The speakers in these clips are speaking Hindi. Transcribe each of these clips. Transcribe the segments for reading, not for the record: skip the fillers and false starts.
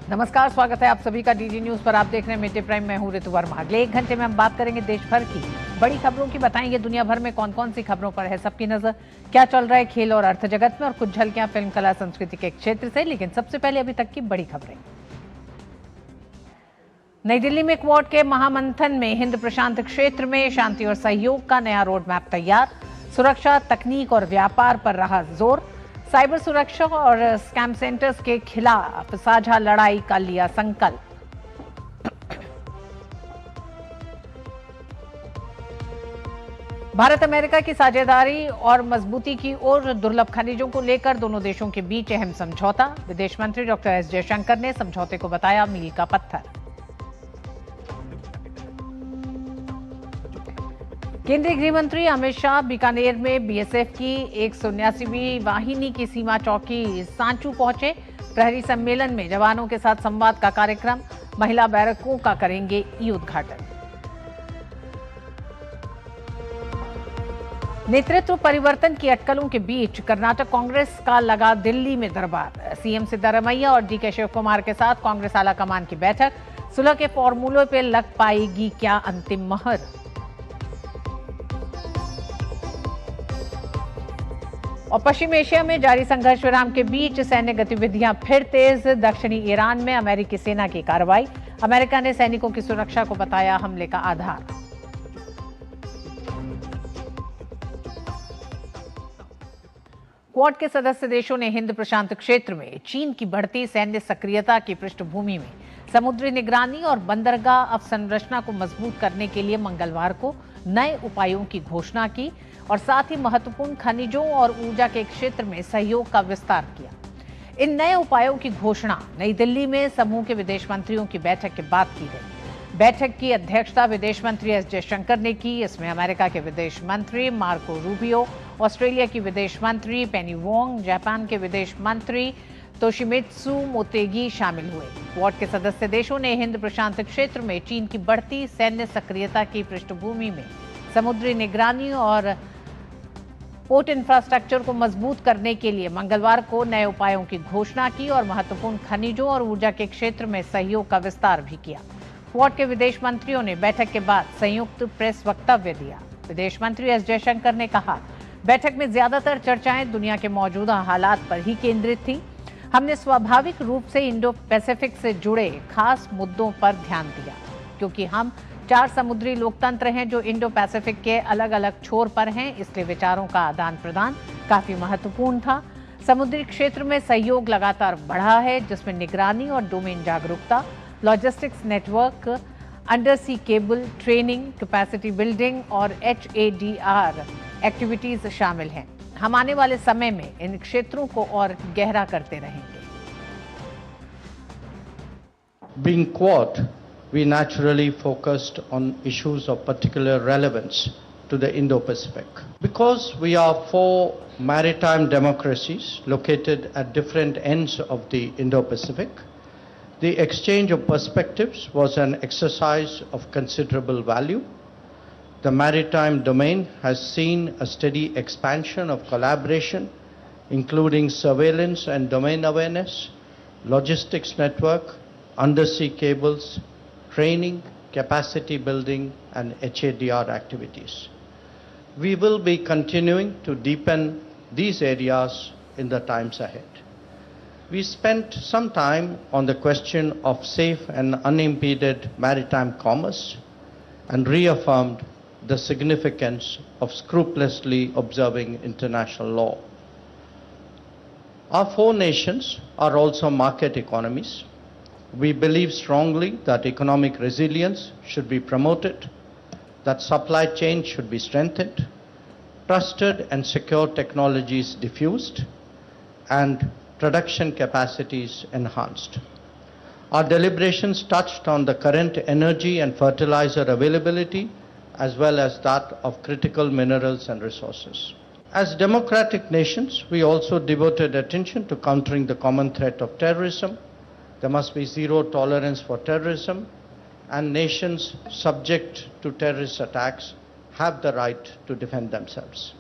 नमस्कार, स्वागत है आप सभी का डीडी न्यूज पर। आप देख रहे हैं मिड डे प्राइम। मैं हूं ऋतु वर्मा। अगले 1 घंटे में हम बात करेंगे देश भर की बड़ी खबरों की, बताएंगे दुनिया भर में कौन कौन सी खबरों पर है सबकी नजर, क्या चल रहा है खेल और अर्थ जगत में, और कुछ झलकियां फिल्म कला संस्कृति के क्षेत्र से। लेकिन सबसे पहले अभी तक की बड़ी खबरें। नई दिल्ली में क्वाड के महामंथन में हिंद प्रशांत क्षेत्र में शांति और सहयोग का नया रोड मैप तैयार। सुरक्षा, तकनीक और व्यापार पर रहा जोर। साइबर सुरक्षा और स्कैम सेंटर्स के खिलाफ साझा लड़ाई का लिया संकल्प। भारत अमेरिका की साझेदारी और मजबूती की ओर। दुर्लभ खनिजों को लेकर दोनों देशों के बीच अहम समझौता। विदेश मंत्री डॉक्टर एस जयशंकर ने समझौते को बताया मील का पत्थर। केंद्रीय गृह मंत्री अमित शाह बीकानेर में बीएसएफ की 179वीं वाहिनी की सीमा चौकी सांचू पहुंचे। प्रहरी सम्मेलन में जवानों के साथ संवाद का कार्यक्रम। महिला बैरकों का करेंगे ई उद्घाटन। नेतृत्व परिवर्तन की अटकलों के बीच कर्नाटक कांग्रेस का लगा दिल्ली में दरबार। सीएम सिद्धारमैया और डीके शिव कुमार के साथ कांग्रेस आलाकमान की बैठक। सुलह के फॉर्मूले पर लग पाएगी क्या अंतिम मोहर। और पश्चिम एशिया में जारी संघर्ष विराम के बीच सैन्य गतिविधियां फिर तेज। दक्षिणी ईरान में अमेरिकी सेना की कार्रवाई। अमेरिका ने सैनिकों की सुरक्षा को बताया हमले का आधार। क्वाड के सदस्य देशों ने हिंद प्रशांत क्षेत्र में चीन की बढ़ती सैन्य सक्रियता की पृष्ठभूमि में समुद्री निगरानी और बंदरगाह अवसंरचना को मजबूत करने के लिए मंगलवार को नए उपायों की घोषणा की और साथ ही महत्वपूर्ण खनिजों और ऊर्जा के क्षेत्र में सहयोग का विस्तार किया। इन नए उपायों की घोषणा नई दिल्ली में समूह के विदेश मंत्रियों की बैठक के बाद की गई। बैठक की अध्यक्षता विदेश मंत्री एस जयशंकर ने की। इसमें अमेरिका के विदेश मंत्री मार्को रूबियो, ऑस्ट्रेलिया की विदेश मंत्री पेनी वोंग, जापान के विदेश मंत्री तोशिमित्सु मोतेगी शामिल हुए। क्वाड के सदस्य देशों ने हिंद प्रशांत क्षेत्र में चीन की बढ़ती सैन्य सक्रियता की पृष्ठभूमि में समुद्री निगरानी और पोर्ट इंफ्रास्ट्रक्चर को मजबूत करने के लिए मंगलवार को नए उपायों की घोषणा की और महत्वपूर्ण खनिजों और ऊर्जा के क्षेत्र में सहयोग का विस्तार भी किया। क्वाड के विदेश मंत्रियों ने बैठक के बाद संयुक्त प्रेस वक्तव्य दिया। विदेश मंत्री एस जयशंकर ने कहा, बैठक में ज्यादातर चर्चाएं दुनिया के मौजूदा हालात पर ही केंद्रित थी। हमने स्वाभाविक रूप से इंडो पैसिफिक से जुड़े खास मुद्दों पर ध्यान दिया, क्योंकि हम 4 समुद्री लोकतंत्र हैं जो इंडो पैसिफिक के अलग अलग छोर पर हैं, इसलिए विचारों का आदान प्रदान काफी महत्वपूर्ण था। समुद्री क्षेत्र में सहयोग लगातार बढ़ा है, जिसमें निगरानी और डोमेन जागरूकता, logistics network, under sea cable, training, capacity building और HADR एक्टिविटीज शामिल हैं। हम आने वाले समय में इन क्षेत्रों को और गहरा करते रहेंगे। Being Quad, we naturally focused on issues of particular relevance to the Indo-Pacific. Because we are 4 maritime democracies located at different ends of the Indo-Pacific, the exchange of perspectives was an exercise of considerable value. The maritime domain has seen a steady expansion of collaboration, including surveillance and domain awareness, logistics network, undersea cables, training, capacity building, and HADR activities. We will be continuing to deepen these areas in the times ahead. We spent some time on the question of safe and unimpeded maritime commerce and reaffirmed the significance of scrupulously observing international law. Our 4 nations are also market economies. We believe strongly that economic resilience should be promoted, that supply chains should be strengthened, trusted and secure technologies diffused, and production capacities enhanced. Our deliberations touched on the current energy and fertilizer availability, as well as that of critical minerals and resources. As democratic nations, we also devoted attention to countering the common threat of terrorism. There must be zero tolerance for terrorism, and nations subject to terrorist attacks have the right to defend themselves.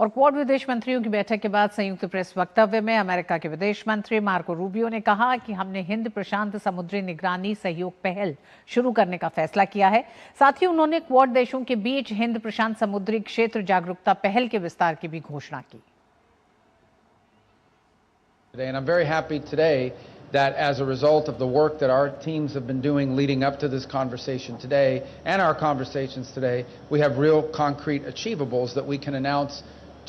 और क्वाड विदेश मंत्रियों की बैठक के बाद संयुक्त प्रेस वक्तव्य में अमेरिका के विदेश मंत्री मार्को रूबियो ने कहा कि हमने हिंद प्रशांत समुद्री निगरानी सहयोग पहल शुरू करने का फैसला किया है। साथ ही उन्होंने क्वाड देशों के बीच हिंद प्रशांत समुद्री क्षेत्र जागरूकता पहल के विस्तार की भी घोषणा की। And I'm very happy today that as a result of the work that our teams have been doing leading up to this conversation today and our conversations today, we have real concrete achievables that we can announce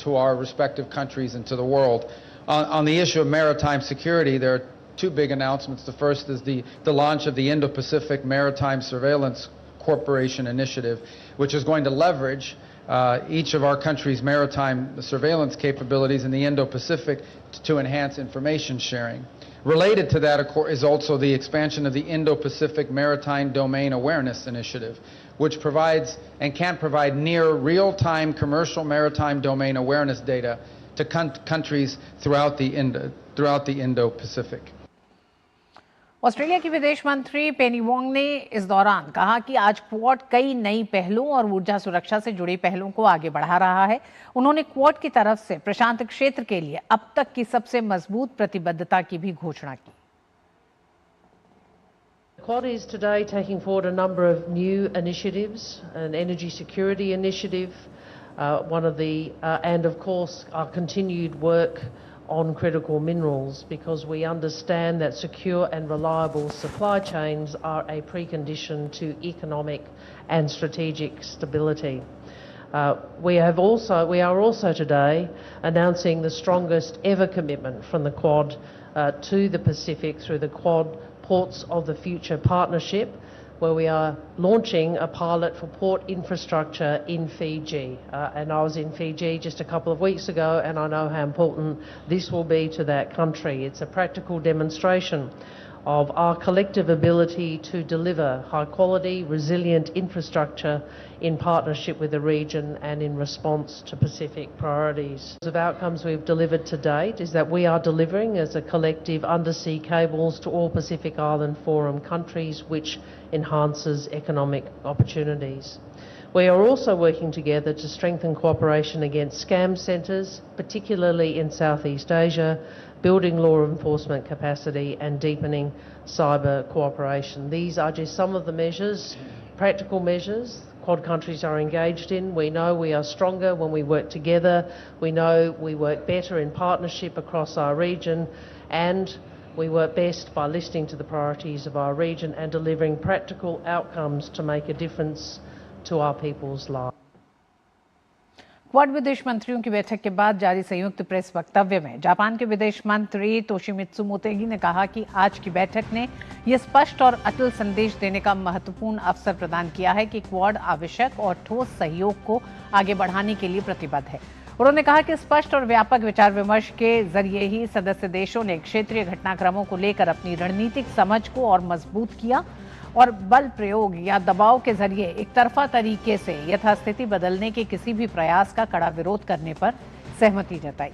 to our respective countries and to the world. On the issue of maritime security, there are two big announcements. The first is the launch of the Indo-Pacific Maritime Surveillance Corporation Initiative, which is going to leverage each of our countries' maritime surveillance capabilities in the Indo-Pacific to enhance information sharing. Related to that, of course, is also the expansion of the Indo-Pacific Maritime Domain Awareness Initiative, which provides and can provide near real-time commercial maritime domain awareness data to countries throughout the Indo-Pacific. Australia की विदेश मंत्री पेनी वोंग ने इस दौरान कहा कि आज क्वाड कई नई पहलों और ऊर्जा सुरक्षा से जुड़ी पहलों को आगे बढ़ा रहा है। उन्होंने क्वाड की तरफ से प्रशांत क्षेत्र के लिए अब तक की सबसे मजबूत प्रतिबद्धता की भी घोषणा की। Quad is today taking forward a number of new initiatives, an energy security initiative, and of course our continued work on critical minerals, because we understand that secure and reliable supply chains are a precondition to economic and strategic stability. We are also today announcing the strongest ever commitment from the Quad to the Pacific through the Quad Ports of the Future Partnership, where we are launching a pilot for port infrastructure in Fiji. And I was in Fiji just a couple of weeks ago, and I know how important this will be to that country. It's a practical demonstration of our collective ability to deliver high quality, resilient infrastructure in partnership with the region and in response to Pacific priorities. The outcomes we've delivered to date is that we are delivering as a collective undersea cables to all Pacific Island Forum countries, which enhances economic opportunities. We are also working together to strengthen cooperation against scam centres, particularly in Southeast Asia, building law enforcement capacity and deepening cyber cooperation. These are just some of the measures, practical measures, Quad countries are engaged in. We know we are stronger when we work together. We know we work better in partnership across our region, and we work best by listening to the priorities of our region and delivering practical outcomes to make a difference to our people's lives. Quad विदेश मंत्रियों की बैठक के बाद जारी संयुक्त प्रेस वक्तव्य में जापान के विदेश मंत्री तोशिमित्सु मोतेगी ने कहा कि आज की बैठक ने यह स्पष्ट और अटल संदेश देने का महत्वपूर्ण अवसर प्रदान किया है कि क्वाड आवश्यक और ठोस सहयोग को आगे बढ़ाने के लिए प्रतिबद्ध है। उन्होंने कहा कि स्पष्ट और व्यापक विचार विमर्श के जरिए ही सदस्य देशों ने क्षेत्रीय घटनाक्रमों को लेकर अपनी रणनीतिक समझ को और मजबूत किया और बल प्रयोग या दबाव के जरिए एक तरफा तरीके से यथास्थिति बदलने के किसी भी प्रयास का कड़ा विरोध करने पर सहमति जताई।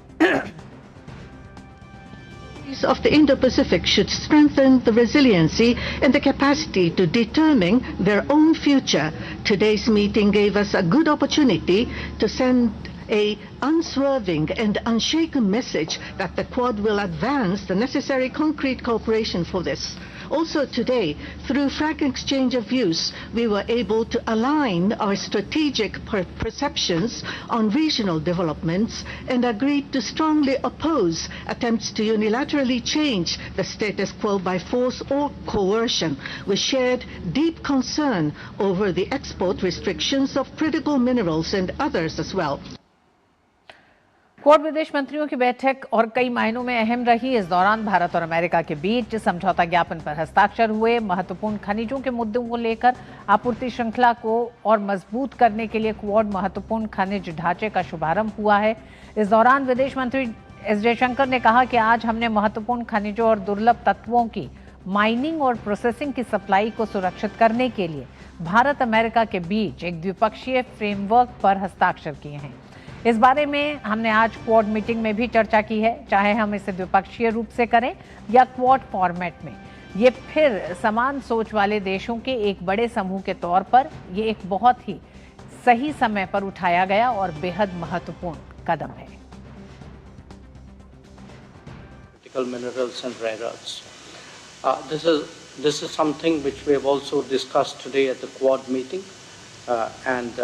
Of the Indo-Pacific should strengthen the resiliency and the capacity to determine their own future. Today's meeting gave us a good opportunity to send an unswerving and unshaken message that the Quad will advance the necessary concrete cooperation for this. Also today, through frank exchange of views, we were able to align our strategic perceptions on regional developments and agreed to strongly oppose attempts to unilaterally change the status quo by force or coercion. We shared deep concern over the export restrictions of critical minerals and others as well. Quad विदेश मंत्रियों की बैठक और कई मायनों में अहम रही। इस दौरान भारत और अमेरिका के बीच समझौता ज्ञापन पर हस्ताक्षर हुए। महत्वपूर्ण खनिजों के मुद्दों को लेकर आपूर्ति श्रृंखला को और मजबूत करने के लिए क्वाड महत्वपूर्ण खनिज ढांचे का शुभारंभ हुआ है। इस दौरान विदेश मंत्री एस जयशंकर ने कहा कि आज हमने महत्वपूर्ण खनिजों और दुर्लभ तत्वों की माइनिंग और प्रोसेसिंग की सप्लाई को सुरक्षित करने के लिए भारत अमेरिका के बीच एक द्विपक्षीय फ्रेमवर्क पर हस्ताक्षर किए हैं। इस बारे में हमने आज क्वाड मीटिंग में भी चर्चा की है, चाहे हम इसे द्विपक्षीय रूप से करें या क्वाड फॉर्मेट में। ये फिर समान सोच वाले देशों के एक बड़े समूह के तौर पर ये एक बहुत ही सही समय पर उठाया गया और बेहद महत्वपूर्ण कदम है। Critical minerals and rare earths. This is something which we have also discussed today at the Quad meeting, and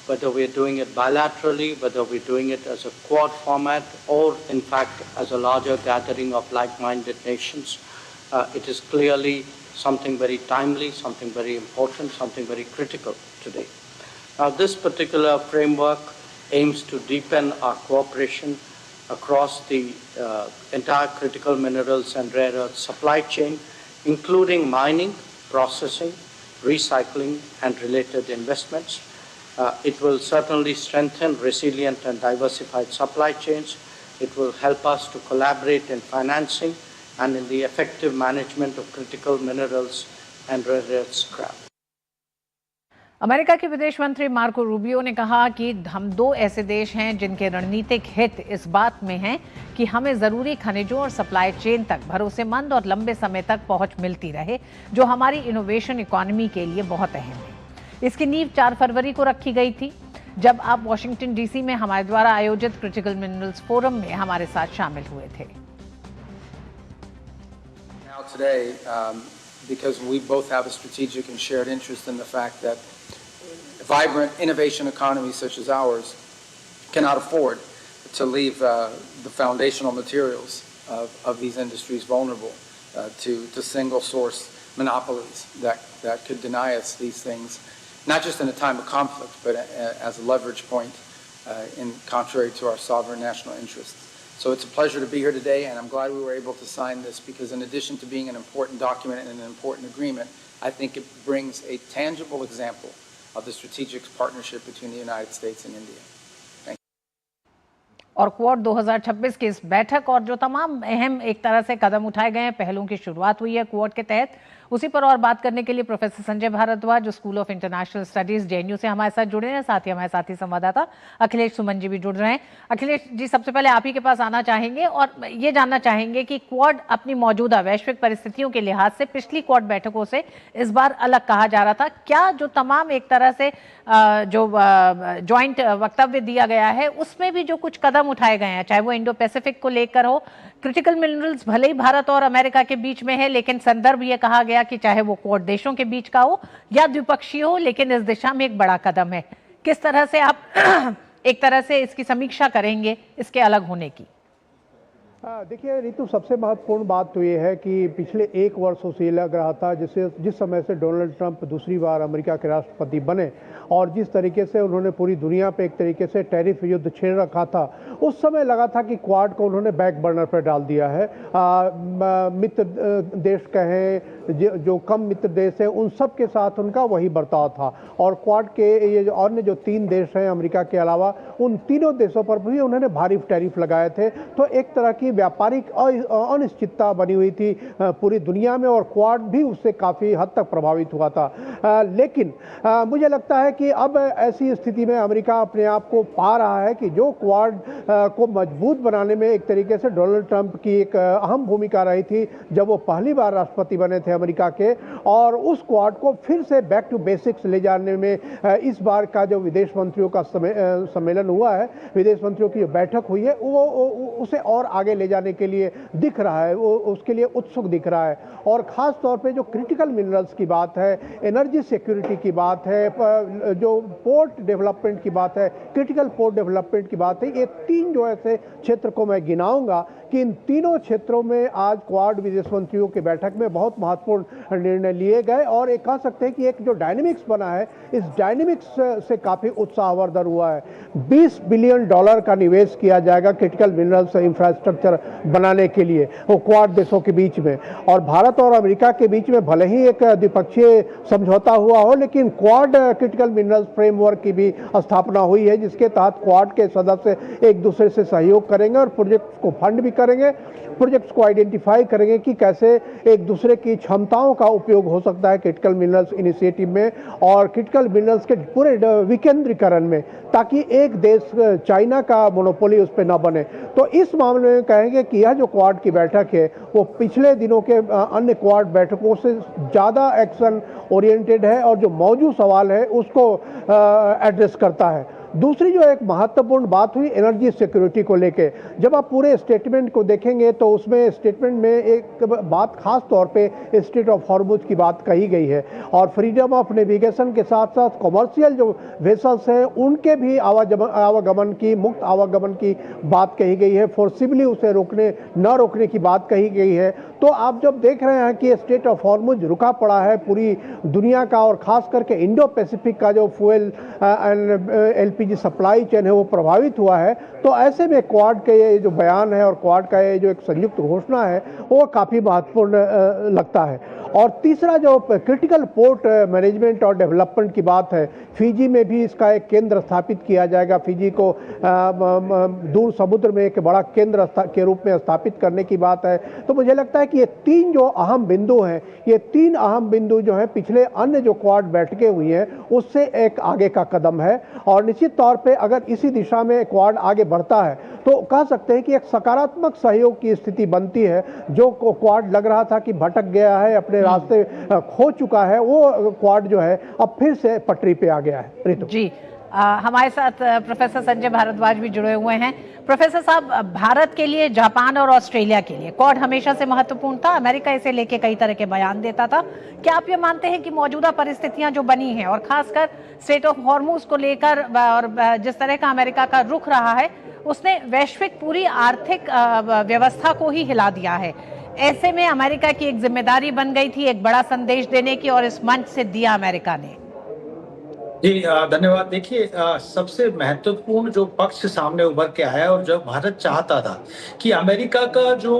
whether we are doing it bilaterally, whether we're doing it as a Quad format, or in fact as a larger gathering of like-minded nations, it is clearly something very timely, something very important, something very critical today. Now, this particular framework aims to deepen our cooperation across the entire critical minerals and rare earth supply chain, including mining, processing, recycling, and related investments. It will certainly strengthen resilient and diversified supply chains. It will help us to collaborate in financing and in the effective management of critical minerals and rare earth scrap. America के विदेश मंत्री मार्को रूबियो ने कहा कि हम दो ऐसे देश हैं जिनके रणनीतिक हित इस बात में हैं कि हमें जरूरी खनिजों और सप्लाई चेन तक भरोसेमंद और लंबे समय तक पहुंच मिलती रहे, जो हमारी इनोवेशन इकोनॉमी के लिए बहुत अहम है। इसकी नींव 4 फरवरी को रखी गई थी, जब आप वॉशिंगटन डीसी में हमारे द्वारा आयोजित क्रिटिकल मिनरल्स फोरम में हमारे साथ शामिल हुए थे। Now today, because we both have a strategic and shared interest in the fact that vibrant innovation economies such as ours cannot afford to leave the foundational materials of these industries vulnerable to single source monopolies that could deny us these things, not just in a time of conflict, but as a leverage point in contrary to our sovereign national interests. So it's a pleasure to be here today, and I'm glad we were able to sign this, because in addition to being an important document and an important agreement, I think it brings a tangible example of the strategic partnership between the United States and India. Thank you. और क्वाड 2026 की इस बैठक और जो तमाम अहम एक तरह से कदम उठाए गए हैं, पहलों की शुरुआत हुई है क्वाड के तहत, उसी पर और बात करने के लिए प्रोफेसर संजय भारद्वाज जो school of international studies JNU से हमारे साथ जुड़े हैं, साथ ही हमारे साथी संवाददाता अखिलेश सुमन जी भी जुड़ रहे हैं। अखिलेश जी, सबसे पहले आप ही के पास आना चाहेंगे और ये जानना चाहेंगे कि क्वाड अपनी मौजूदा वैश्विक परिस्थितियों के लिहाज से पिछली क्वाड बैठकों से इस बार अलग कहा जा रहा था, क्या जो तमाम एक तरह से जो ज्वाइंट वक्तव्य दिया गया है उसमें भी जो कुछ कदम उठाए गए हैं, चाहे वो इंडो पैसिफिक को लेकर हो, क्रिटिकल मिनरल्स भले ही भारत और अमेरिका के बीच में है, लेकिन संदर्भ ये कहा गया कि चाहे वो क्वाड देशों के बीच का हो या द्विपक्षीय हो, लेकिन इस दिशा में एक बड़ा कदम है। किस तरह से आप एक तरह से इसकी समीक्षा करेंगे इसके अलग होने की? देखिए ऋतु, सबसे महत्वपूर्ण बात तो ये है कि पिछले 1 वर्षों से लग रहा था जिस समय से डोनाल्ड ट्रंप दूसरी बार अमेरिका के राष्ट्रपति बने और जिस तरीके से उन्होंने पूरी दुनिया पे एक तरीके से टैरिफ युद्ध छेड़ रखा था, उस समय लगा था कि क्वाड को उन्होंने बैक बर्नर पर डाल दिया है। मित्र देश कहें, जो कम मित्र देश हैं, उन सब के साथ उनका वही बर्ताव था और क्वाड के ये अन्य जो 3 देश हैं अमेरिका के अलावा, उन तीनों देशों पर भी उन्होंने भारी टैरिफ लगाए थे। तो एक तरह की व्यापारिक अनिश्चितता बनी हुई थी पूरी दुनिया में और क्वाड भी उससे काफ़ी हद तक प्रभावित हुआ था। लेकिन मुझे लगता है कि अब ऐसी स्थिति में अमेरिका अपने आप को पा रहा है कि जो क्वाड को मजबूत बनाने में एक तरीके से डोनाल्ड ट्रंप की एक अहम भूमिका रही थी जब वो पहली बार राष्ट्रपति बने थे अमेरिका के, और उस क्वाड को फिर से बैक टू बेसिक्स ले जाने में इस बार का जो विदेश मंत्रियों का सम्मेलन हुआ है, विदेश मंत्रियों की जो बैठक हुई है, वो उसे और आगे ले जाने के लिए दिख रहा है, वो उसके लिए उत्सुक दिख रहा है। और ख़ास तौर पे जो क्रिटिकल मिनरल्स की बात है, एनर्जी सिक्योरिटी की बात है, जो पोर्ट डेवलपमेंट की बात है, क्रिटिकल पोर्ट डेवलपमेंट की बात है, ये 3 जो ऐसे क्षेत्र को मैं गिनाऊंगा कि इन तीनों क्षेत्रों में आज क्वाड विदेश मंत्रियों की बैठक में बहुत महत्वपूर्ण निर्णय लिए गए और एक कह सकते हैं कि एक जो डायनेमिक्स बना है, इस डायनेमिक्स से काफ़ी उत्साहवर्धन हुआ है। $20 बिलियन का निवेश किया जाएगा क्रिटिकल मिनरल्स इंफ्रास्ट्रक्चर बनाने के लिए वो क्वाड देशों के बीच में, और भारत और अमेरिका के बीच में भले ही एक द्विपक्षीय समझौता हुआ हो, लेकिन क्वाड क्रिटिकल मिनरल्स फ्रेमवर्क की भी स्थापना हुई है, जिसके तहत क्वाड के सदस्य एक दूसरे से सहयोग करेंगे और प्रोजेक्ट्स को फंड भी करेंगे, प्रोजेक्ट्स को आइडेंटिफाई करेंगे कि कैसे एक दूसरे की क्षमताओं का उपयोग हो सकता है क्रिटिकल मिनरल्स इनिशिएटिव में और क्रिटिकल मिनरल्स के पूरे विकेंद्रीकरण में, ताकि एक देश चाइना का मोनोपोली उस पर न बने। तो इस मामले में कहेंगे कि यह जो क्वाड की बैठक है वो पिछले दिनों के अन्य क्वाड बैठकों से ज़्यादा एक्शन ओरिएंटेड है और जो मौजूद सवाल है उसको एड्रेस करता है। दूसरी जो एक महत्वपूर्ण बात हुई एनर्जी सिक्योरिटी को लेके, जब आप पूरे स्टेटमेंट को देखेंगे तो उसमें स्टेटमेंट में एक बात खास तौर पे स्ट्रेट ऑफ हॉर्मुज की बात कही गई है और फ्रीडम ऑफ नेविगेशन के साथ साथ कॉमर्शियल जो वेसल्स हैं उनके भी आवागमन की, मुक्त आवागमन की बात कही गई है, फोर्सिबली उसे न रोकने की बात कही गई है। तो आप जब देख रहे हैं कि स्ट्रेट ऑफ हॉर्मुज रुका पड़ा है पूरी दुनिया का और खास करके इंडो पैसिफिक का जो fuel and LPG supply chain है वो प्रभावित हुआ है, तो ऐसे में क्वाड के ये जो बयान है और क्वाड का ये जो एक संयुक्त घोषणा है वो काफ़ी महत्वपूर्ण लगता है। और तीसरा जो क्रिटिकल पोर्ट मैनेजमेंट और डेवलपमेंट की बात है, फिजी में भी इसका एक केंद्र स्थापित किया जाएगा। फिजी को दूर समुद्र में एक बड़ा केंद्र के रूप में स्थापित करने की बात है। तो मुझे लगता है कि ये तीन जो अहम बिंदु हैं, ये तीन अहम बिंदु जो हैं पिछले अन्य जो क्वाड बैठकें हुई हैं उससे एक आगे का कदम है और निश्चित तौर पे अगर इसी दिशा में क्वाड आगे बढ़ता है तो कह सकते हैं कि एक सकारात्मक सहयोग की स्थिति बनती है। जो क्वाड लग रहा था कि भटक गया है, अपने रास्ते खो चुका है, वो क्वाड जो है अब फिर से पटरी पे आ गया है। रितु जी, हमारे साथ प्रोफेसर संजय भारद्वाज भी जुड़े हुए हैं। प्रोफेसर साहब, भारत के लिए, जापान और ऑस्ट्रेलिया के लिए क्वाड हमेशा से महत्वपूर्ण था। अमेरिका इसे लेके कई तरह के बयान देता था। क्या आप ये मानते हैं कि मौजूदा परिस्थितियां जो बनी हैं और खासकर स्ट्रेट ऑफ हॉर्मुज को लेकर और जिस तरह का अमेरिका का रुख रहा है उसने वैश्विक पूरी आर्थिक व्यवस्था को ही हिला दिया है, ऐसे में अमेरिका की एक जिम्मेदारी बन गई थी एक बड़ा संदेश देने की और इस मंच से दिया अमेरिका ने? जी धन्यवाद। देखिए, सबसे महत्वपूर्ण जो पक्ष सामने उभर के आया और जो भारत चाहता था कि अमेरिका का जो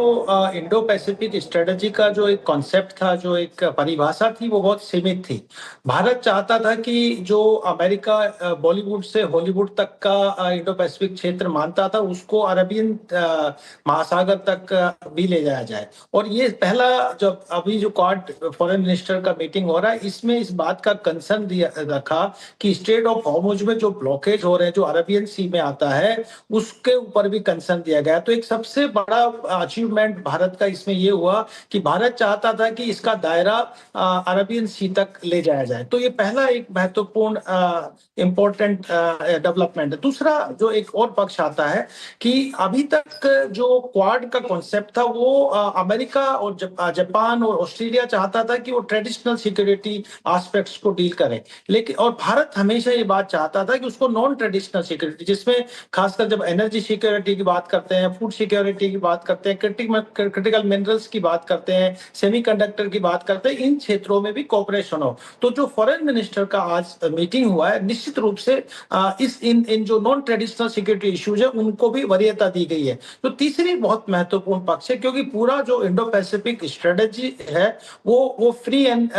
इंडो पैसिफिक स्ट्रेटजी का जो एक कॉन्सेप्ट था, जो एक परिभाषा थी, वो बहुत सीमित थी। भारत चाहता था कि जो अमेरिका बॉलीवुड से हॉलीवुड तक का इंडो पैसिफिक क्षेत्र मानता था उसको अरबियन महासागर तक भी ले जाया जाए। और ये पहला जब अभी जो क्वाड फॉरेन मिनिस्टर का मीटिंग हो रहा है इसमें इस बात का कंसर्न रखा कि स्ट्रेट ऑफ हॉर्मुज में जो ब्लॉकेज हो रहे हैं, जो अरेबियन सी में आता है, उसके ऊपर भी कंसर्न दिया गया। तो एक सबसे बड़ा अचीवमेंट भारत का इसमें ये हुआ कि भारत चाहता था कि इसका दायरा अरेबियन सी तक ले जाया जाए। तो ये पहला एक महत्वपूर्ण इंपॉर्टेंट डेवलपमेंट है। दूसरा जो एक और पक्ष आता है कि अभी तक जो क्वाड का कॉन्सेप्ट था वो अमेरिका और जापान और ऑस्ट्रेलिया चाहता था कि वो ट्रेडिशनल सिक्योरिटी एस्पेक्ट्स को डील करें, लेकिन और भारत हमेशा ये बात चाहता था कि उसको नॉन ट्रेडिशनल सिक्योरिटी, जिसमें खासकर जब एनर्जी सिक्योरिटी की बात करते हैं, फूड सिक्योरिटी की बात करते हैं, क्रिटिकल मिनरल्स की बात करते हैं, सेमीकंडक्टर की बात करते हैं, इन क्षेत्रों में भी कोऑपरेशन हो। तो जो फॉरेन मिनिस्टर का आज मीटिंग हुआ है, निश्चित रूप से इन जो नॉन ट्रेडिशनल सिक्योरिटी इश्यूज है उनको भी वरीयता दी गई है। तो तीसरी बहुत महत्वपूर्ण पक्ष है क्योंकि पूरा जो इंडो पैसिफिक स्ट्रेटेजी है वो free and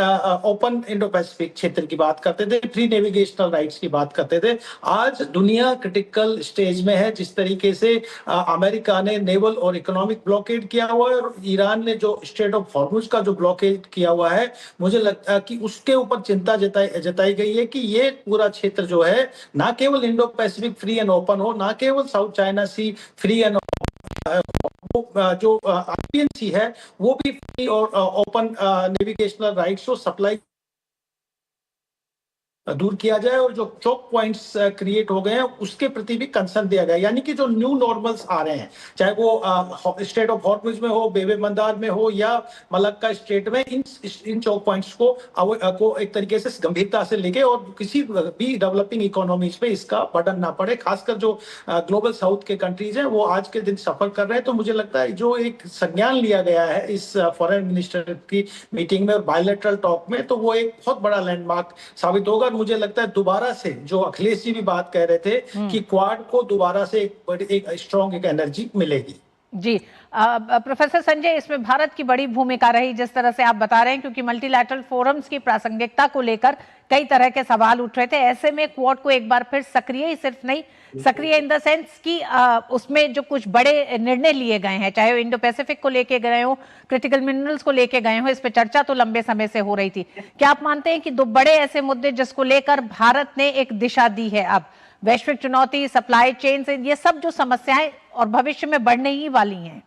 open Indo Pacific क्षेत्र की बात करते थे, फ्री नेविगेशनल राइट्स की बात करते थे। आज दुनिया क्रिटिकल स्टेज में है। जिस तरीके से अमेरिका ने नेवल और इकोनॉमिक ब्लॉकेड किया हुआ है और ईरान ने जो स्ट्रेट ऑफ हॉर्मुज का जो ब्लॉकेड किया हुआ है, मुझे लगता है कि उसके ऊपर चिंता जताई गई है कि ये पूरा क्षेत्र जो है ना केवल Indo Pacific free and open हो, ना केवल South China Sea free and जो अरेबियन सी है वो भी फ्री और ओपन नेविगेशनल राइट्स को सप्लाई दूर किया जाए और जो चौक पॉइंट्स क्रिएट हो गए हैं उसके प्रति भी कंसर्न दिया गया। यानी कि जो न्यू नॉर्मल्स आ रहे हैं, चाहे वो स्ट्रेट ऑफ हॉर्मुज में हो, बे बंदार में हो या मलक्का स्ट्रेट में, इन चौक पॉइंट्स को एक तरीके से गंभीरता से लेके और किसी भी डेवलपिंग इकोनॉमीज पे इसका बर्डन ना पड़े। खासकर जो ग्लोबल साउथ के कंट्रीज हैं वो आज के दिन सफर कर रहे हैं। तो मुझे लगता है जो एक संज्ञान लिया गया है इस फॉरेन मिनिस्टर की मीटिंग में और बायलैटरल टॉक में, तो वो एक बहुत बड़ा लैंडमार्क साबित होगा। मुझे लगता है दोबारा से जो अखिलेश जी भी बात कह रहे थे कि क्वाड को दोबारा से एक स्ट्रॉन्ग एक एनर्जी मिलेगी। जी, प्रोफेसर संजय, इसमें भारत की बड़ी भूमिका रही जिस तरह से आप बता रहे हैं, क्योंकि मल्टीलैटरल फोरम्स की प्रासंगिकता को लेकर कई तरह के सवाल उठ रहे थे। ऐसे में क्वाड को एक बार फिर सक्रिय ही सिर्फ नहीं, सक्रिय इन द सेंस कि उसमें जो कुछ बड़े निर्णय लिए गए हैं, चाहे वो इंडो पैसिफिक को लेके गए हो, क्रिटिकल मिनरल्स को लेके गए हो, इस पे चर्चा तो लंबे समय से हो रही थी। क्या आप मानते हैं कि दो बड़े ऐसे मुद्दे जिसको लेकर भारत ने एक दिशा दी है, अब वैश्विक चुनौती, सप्लाई चेन से, ये सब जो समस्याएं और भविष्य में बढ़ने ही वाली हैं?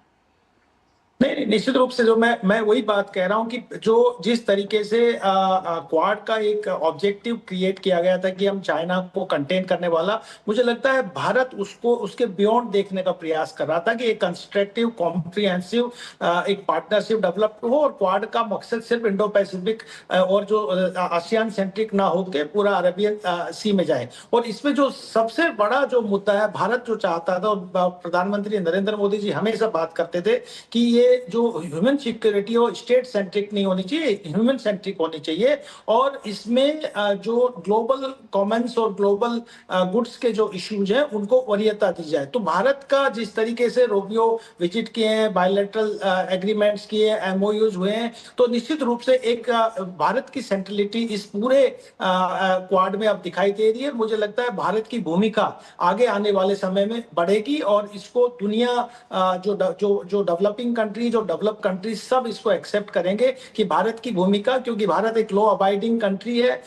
नहीं, निश्चित रूप से जो मैं वही बात कह रहा हूं कि जो जिस तरीके से क्वाड का एक ऑब्जेक्टिव क्रिएट किया गया था कि हम चाइना को कंटेन करने वाला, मुझे लगता है भारत उसको उसके बियॉन्ड देखने का प्रयास कर रहा था कि एक कंस्ट्रक्टिव कॉम्प्रिहेंसिव एक पार्टनरशिप डेवलप हो और क्वाड का मकसद सिर्फ इंडो पैसिफिक और जो आसियान सेंट्रिक ना होकर पूरा अरेबियन सी में जाए। और इसमें जो सबसे बड़ा जो मुद्दा है, भारत जो चाहता था और प्रधानमंत्री नरेंद्र मोदी जी हमेशा बात करते थे कि ये जो ह्यूमन सिक्योरिटी हो स्टेट सेंट्रिक नहीं होनी चाहिए, ह्यूमन सेंट्रिक होनी चाहिए। और इसमें जो ग्लोबल कॉमन्स और ग्लोबल गुड्स के जो इश्यूज हैं उनको वरीयता दी जाए। तो भारत का जिस तरीके से रोबियो विजिट किए हैं, बायलैटरल एग्रीमेंट्स किए, एमओयूज हुए हैं, तो निश्चित रूप से एक भारत की सेंट्रलिटी इस पूरे क्वाड में अब दिखाई दे रही है। मुझे लगता है भारत की भूमिका आगे आने वाले समय में बढ़ेगी और इसको दुनिया जो डेवलपिंग कंट्री, जो डेवलप कंट्री सब इसको एक्सेप्ट करेंगे कि भारत की भूमिका, क्योंकि भारत एक लॉ अबाइडिंग कंट्री है,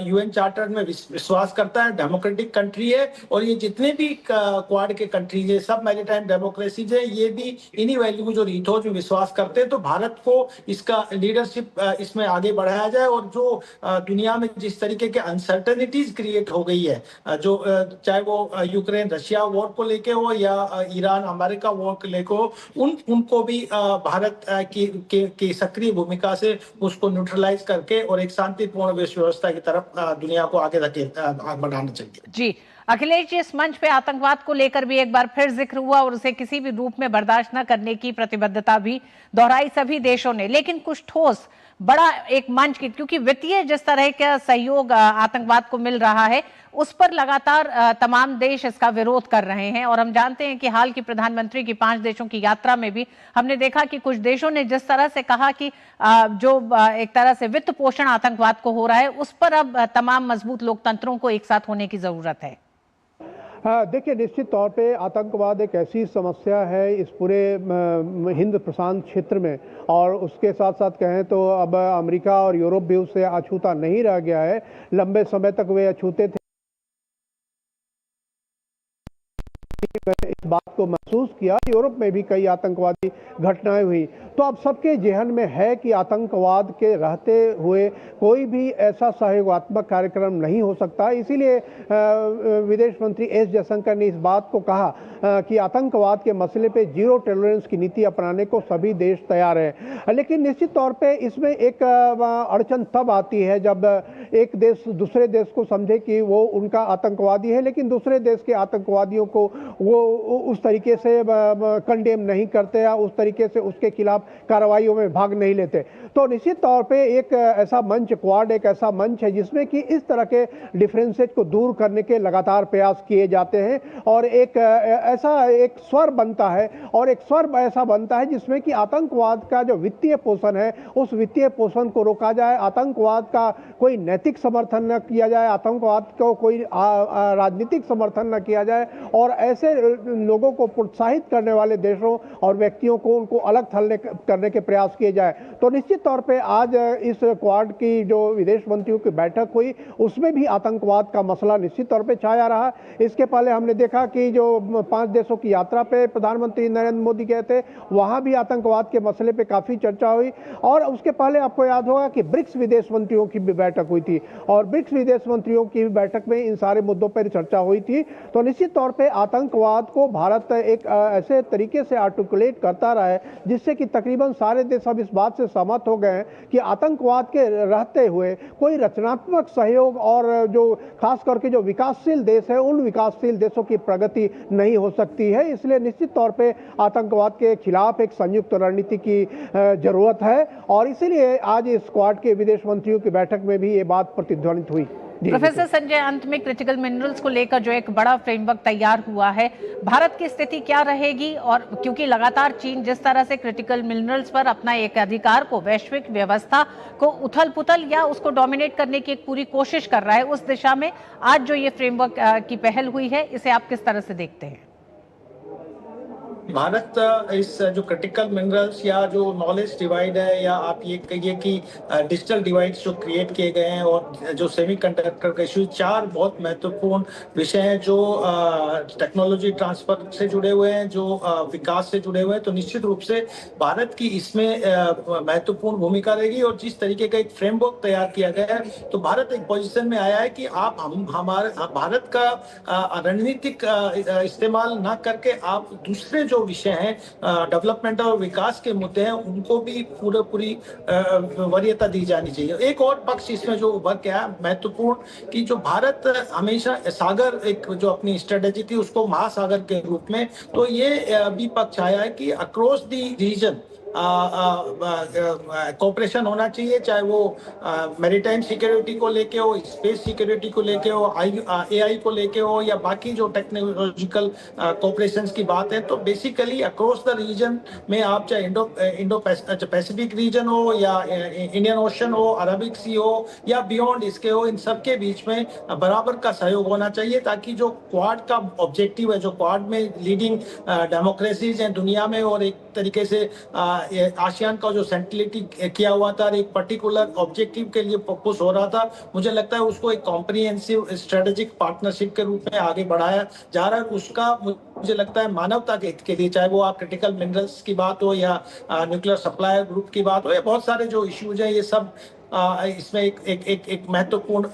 यूएन चार्टर में विश्वास करता है, डेमोक्रेटिक कंट्री है। और ये जितने भी क्वाड के कंट्रीज है, सब मैरीटाइम डेमोक्रेसीज है, ये भी इन्हीं वैल्यूज और इथोस में विश्वास करते हैं। तो भारत को इसका लीडरशिप इसमें आगे बढ़ाया जाए और जो दुनिया में जिस तरीके के अनसर्टेनिटीज क्रिएट हो गई है, जो चाहे वो यूक्रेन रशिया वॉर को लेके हो या ईरान अमेरिका वॉर को लेके हो, उनको भी भारत की सक्रिय भूमिका से उसको न्यूट्रलाइज करके और एक शांतिपूर्ण विश्व व्यवस्था की तरफ दुनिया को आगे बढ़ाना चाहिए। जी अखिलेश जी, इस मंच पे आतंकवाद को लेकर भी एक बार फिर जिक्र हुआ और उसे किसी भी रूप में बर्दाश्त न करने की प्रतिबद्धता भी दोहराई सभी देशों ने, लेकिन कुछ ठोस बड़ा एक मंच की, क्योंकि वित्तीय जिस तरह का सहयोग आतंकवाद को मिल रहा है उस पर लगातार तमाम देश इसका विरोध कर रहे हैं। और हम जानते हैं कि हाल की प्रधानमंत्री की 5 देशों की यात्रा में भी हमने देखा कि कुछ देशों ने जिस तरह से कहा कि जो एक तरह से वित्त पोषण आतंकवाद को हो रहा है, उस पर अब तमाम मजबूत लोकतंत्रों को एक साथ होने की जरूरत है। देखिए, निश्चित तौर पे आतंकवाद एक ऐसी समस्या है इस पूरे हिंद प्रशांत क्षेत्र में, और उसके साथ साथ कहें तो अब अमेरिका और यूरोप भी उससे अछूता नहीं रह गया है। लंबे समय तक वे अछूते थे। इस बात को महसूस किया, यूरोप में भी कई आतंकवादी घटनाएं हुई, तो अब सबके जहन में है कि आतंकवाद के रहते हुए कोई भी ऐसा सहयोगात्मक कार्यक्रम नहीं हो सकता। इसीलिए विदेश मंत्री एस जयशंकर ने इस बात को कहा कि आतंकवाद के मसले पे जीरो टॉलरेंस की नीति अपनाने को सभी देश तैयार हैं। लेकिन निश्चित तौर पे इसमें एक अड़चन तब आती है जब एक देश दूसरे देश को समझे कि वो उनका आतंकवादी है, लेकिन दूसरे देश के आतंकवादियों को वो उस तरीके से कंडेम नहीं करते या उस तरीके से उसके खिलाफ कार्रवाइयों में भाग नहीं लेते। तो निश्चित तौर पे एक ऐसा मंच, क्वाड एक ऐसा मंच है जिसमें कि इस तरह के डिफरेंसेज को दूर करने के लगातार प्रयास किए जाते हैं और एक ऐसा एक स्वर बनता है, और एक स्वर ऐसा बनता है जिसमें कि आतंकवाद का जो वित्तीय पोषण है उस वित्तीय पोषण को रोका जाए, आतंकवाद का कोई नैतिक समर्थन न किया जाए, आतंकवाद को कोई राजनीतिक समर्थन न किया जाए, और ऐसे लोगों को प्रोत्साहित करने वाले देशों और व्यक्तियों को उनको अलग थलने करने के प्रयास किए जाए। तो निश्चित तौर पे आज इस क्वाड की जो विदेश मंत्रियों की बैठक हुई उसमें भी आतंकवाद का मसला निश्चित तौर पे छाया रहा। इसके पहले हमने देखा कि जो 5 देशों की यात्रा पे प्रधानमंत्री नरेंद्र मोदी गए थे वहां भी आतंकवाद के मसले पे काफी चर्चा हुई, और उसके पहले आपको याद होगा कि ब्रिक्स विदेश मंत्रियों की भी बैठक हुई थी और ब्रिक्स विदेश मंत्रियों की बैठक में इन सारे मुद्दों पर चर्चा हुई थी। तो निश्चित तौर पर आतंकवाद को भारत एक ऐसे तरीके से आर्टिकुलेट करता रहा है जिससे कि तकरीबन सारे देश अब इस बात से सहमत हो गए हैं कि आतंकवाद के रहते हुए कोई रचनात्मक सहयोग और जो खास करके जो विकासशील देश है उन विकासशील देशों की प्रगति नहीं हो सकती है। इसलिए निश्चित तौर पे आतंकवाद के खिलाफ एक संयुक्त रणनीति की जरूरत है, और इसीलिए आज इस क्वाड के विदेश मंत्रियों की बैठक में भी ये बात प्रतिध्वनित हुई। प्रोफेसर संजय, अंत में क्रिटिकल मिनरल्स को लेकर जो एक बड़ा फ्रेमवर्क तैयार हुआ है, भारत की स्थिति क्या रहेगी? और क्योंकि लगातार चीन जिस तरह से क्रिटिकल मिनरल्स पर अपना एक अधिकार को, वैश्विक व्यवस्था को उथल पुथल या उसको डोमिनेट करने की एक पूरी कोशिश कर रहा है, उस दिशा में आज जो ये फ्रेमवर्क की पहल हुई है इसे आप किस तरह से देखते हैं? भारत इस जो क्रिटिकल मिनरल्स या जो नॉलेज डिवाइड है, या आप ये कहिए कि डिजिटल डिवाइड्स जो क्रिएट किए गए हैं, और जो सेमीकंडक्टर का इशू, 4 बहुत महत्वपूर्ण विषय हैं जो टेक्नोलॉजी ट्रांसफर से जुड़े हुए हैं, जो विकास से जुड़े हुए हैं। तो निश्चित रूप से भारत की इसमें महत्वपूर्ण भूमिका रहेगी। और जिस तरीके का एक फ्रेमवर्क तैयार किया गया है, तो भारत एक पोजीशन में आया है कि आप हमारे भारत का रणनीतिक इस्तेमाल ना करके आप दूसरे जो विषय हैं, डेवलपमेंट और विकास के मुद्दे हैं, उनको भी पूरी वरीयता दी जानी चाहिए। एक और पक्ष इसमें जो उभर के आया महत्वपूर्ण, कि जो भारत हमेशा सागर, एक जो अपनी स्ट्रेटेजी थी उसको महासागर के रूप में, तो ये भी पक्ष आया है कि अक्रॉस द रीजन कोऑपरेशन होना चाहिए, चाहे वो मैरीटाइम सिक्योरिटी को लेके हो, स्पेस सिक्योरिटी को लेके हो, एआई को लेके हो, या बाकी जो टेक्नोलॉजिकल कोऑपरेशंस की बात है। तो बेसिकली अक्रॉस द रीजन में आप चाहे इंडो पैसिफिक रीजन हो, या इंडियन ओशन हो, अरबिक सी हो, या बियॉन्ड इसके हो, इन सब के बीच में बराबर का सहयोग होना चाहिए, ताकि जो क्वाड का ऑब्जेक्टिव है, जो क्वाड में लीडिंग डेमोक्रेसीज हैं दुनिया में, और एक तरीके से आसियान का जो सेंट्रलिटी किया हुआ था, एक पर्टिकुलर ऑब्जेक्टिव के लिए फोकस हो रहा था, मुझे लगता है उसको एक कॉम्प्रिहेंसिव स्ट्रेटेजिक पार्टनरशिप के रूप में आगे बढ़ाया जा रहा है। उसका मुझे लगता है मानवता के हित के लिए, चाहे वो आप क्रिटिकल मिनरल्स की बात हो, या न्यूक्लियर सप्लाई ग्रुप की बात हो, या बहुत सारे जो इश्यूज हैं, ये सब इसमें एक महत्वपूर्ण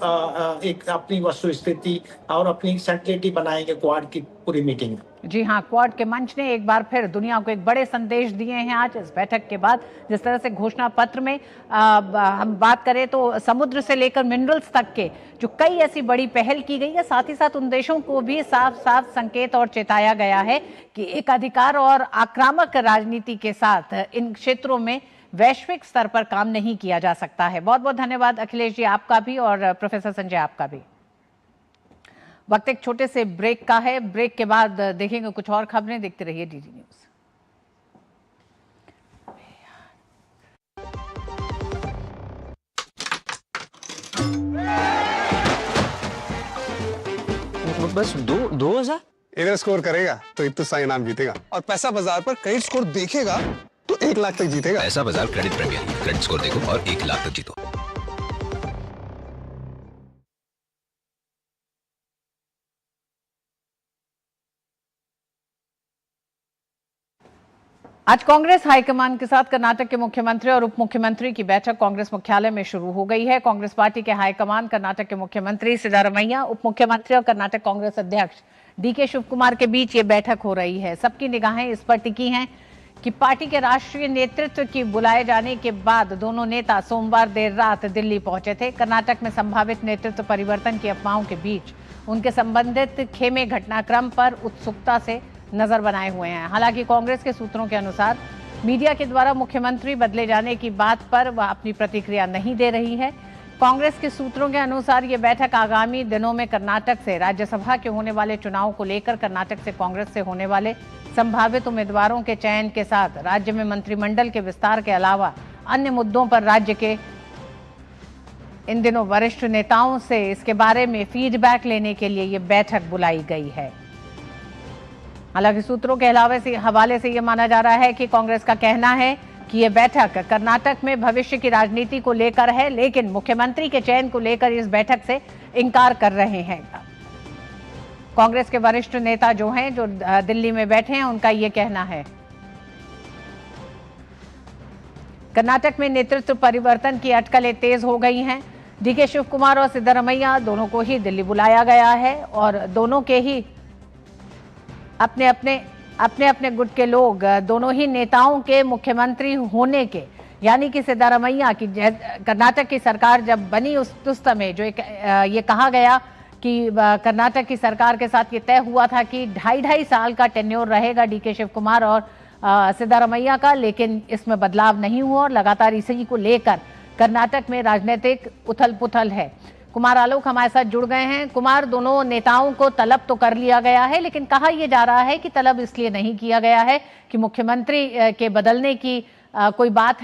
एक अपनी वस्तु स्थिति और अपनी सेंट्रलिटी बनाएंगे क्वाड की पूरी मीटिंग में। जी हाँ, क्वाड के मंच ने एक बार फिर दुनिया को एक बड़े संदेश दिए हैं आज इस बैठक के बाद। जिस तरह से घोषणा पत्र में हम बात करें तो समुद्र से लेकर मिनरल्स तक के जो कई ऐसी बड़ी पहल की गई है, साथ ही साथ उन देशों को भी साफ साफ संकेत और चेताया गया है कि एक अधिकार और आक्रामक राजनीति के साथ इन क्षेत्रों में वैश्विक स्तर पर काम नहीं किया जा सकता है। बहुत बहुत धन्यवाद अखिलेश जी, आपका भी, और प्रोफेसर संजय आपका भी। वक्त एक छोटे से ब्रेक का है, ब्रेक के बाद देखेंगे कुछ और खबरें। देखते रहिए डीडी न्यूज। बस 2,000 इधर स्कोर करेगा तो इतना इनाम जीतेगा, और पैसा बाजार पर क्रेडिट स्कोर देखेगा तो 1 लाख तक जीतेगा। पैसा बाजार क्रेडिट प्रीमियर, क्रेडिट स्कोर देखो और 1 लाख तक जीतो। आज कांग्रेस हाईकमान के साथ कर्नाटक के मुख्यमंत्री और उप मुख्यमंत्री की बैठक कांग्रेस मुख्यालय में शुरू हो गई है। कांग्रेस पार्टी के हाईकमान, कर्नाटक के मुख्यमंत्री सिद्धारमैया, उप मुख्यमंत्री और कर्नाटक कांग्रेस अध्यक्ष डीके शिवकुमार के बीच ये बैठक हो रही है। सबकी निगाहें इस पर टिकी हैं कि पार्टी के राष्ट्रीय नेतृत्व की बुलाए जाने के बाद दोनों नेता सोमवार देर रात दिल्ली पहुंचे थे। कर्नाटक में संभावित नेतृत्व परिवर्तन की अफवाहों के बीच उनके संबंधित खेमे घटनाक्रम पर उत्सुकता से नजर बनाए हुए हैं। हालांकि कांग्रेस के सूत्रों के अनुसार मीडिया के द्वारा मुख्यमंत्री बदले जाने की बात पर वह अपनी प्रतिक्रिया नहीं दे रही है। कांग्रेस के सूत्रों के अनुसार ये बैठक आगामी दिनों में कर्नाटक से राज्यसभा के होने वाले चुनाव को लेकर कर्नाटक से कांग्रेस से होने वाले संभावित उम्मीदवारों के चयन के साथ राज्य में मंत्रिमंडल के विस्तार के अलावा अन्य मुद्दों पर राज्य के इन दिनों वरिष्ठ नेताओं से इसके बारे में फीडबैक लेने के लिए ये बैठक बुलाई गई है। हालांकि सूत्रों के हवाले से यह माना जा रहा है कि कांग्रेस का कहना है कि यह बैठक कर्नाटक में भविष्य की राजनीति को लेकर है, लेकिन मुख्यमंत्री के चयन को लेकर इस बैठक से इनकार कर रहे हैं। कांग्रेस के वरिष्ठ नेता जो हैं, जो दिल्ली में बैठे हैं, उनका यह कहना है। कर्नाटक में नेतृत्व परिवर्तन की अटकलें तेज हो गई हैं। डीके शिवकुमार और सिद्धारमैया दोनों को ही दिल्ली बुलाया गया है और दोनों के ही अपने अपने गुट के लोग, दोनों ही नेताओं के मुख्यमंत्री होने के, यानी कि सिद्धारमैया की कर्नाटक की सरकार जब बनी उस समय जो ये कहा गया कि कर्नाटक की सरकार के साथ ये तय हुआ था कि 2.5 साल का टेन्योर रहेगा डीके शिवकुमार और सिद्धारमैया का, लेकिन इसमें बदलाव नहीं हुआ और लगातार इसी को लेकर कर्नाटक में राजनीतिक उथल पुथल है। कुमार आलोक हमारे साथ जुड़ गए हैं। कुमार, दोनों नेताओं को तलब तो कर लिया गया है, लेकिन कहा यह जा रहा है कि तलब इसलिए नहीं किया गया है कि मुख्यमंत्री के बदलने की कोई बात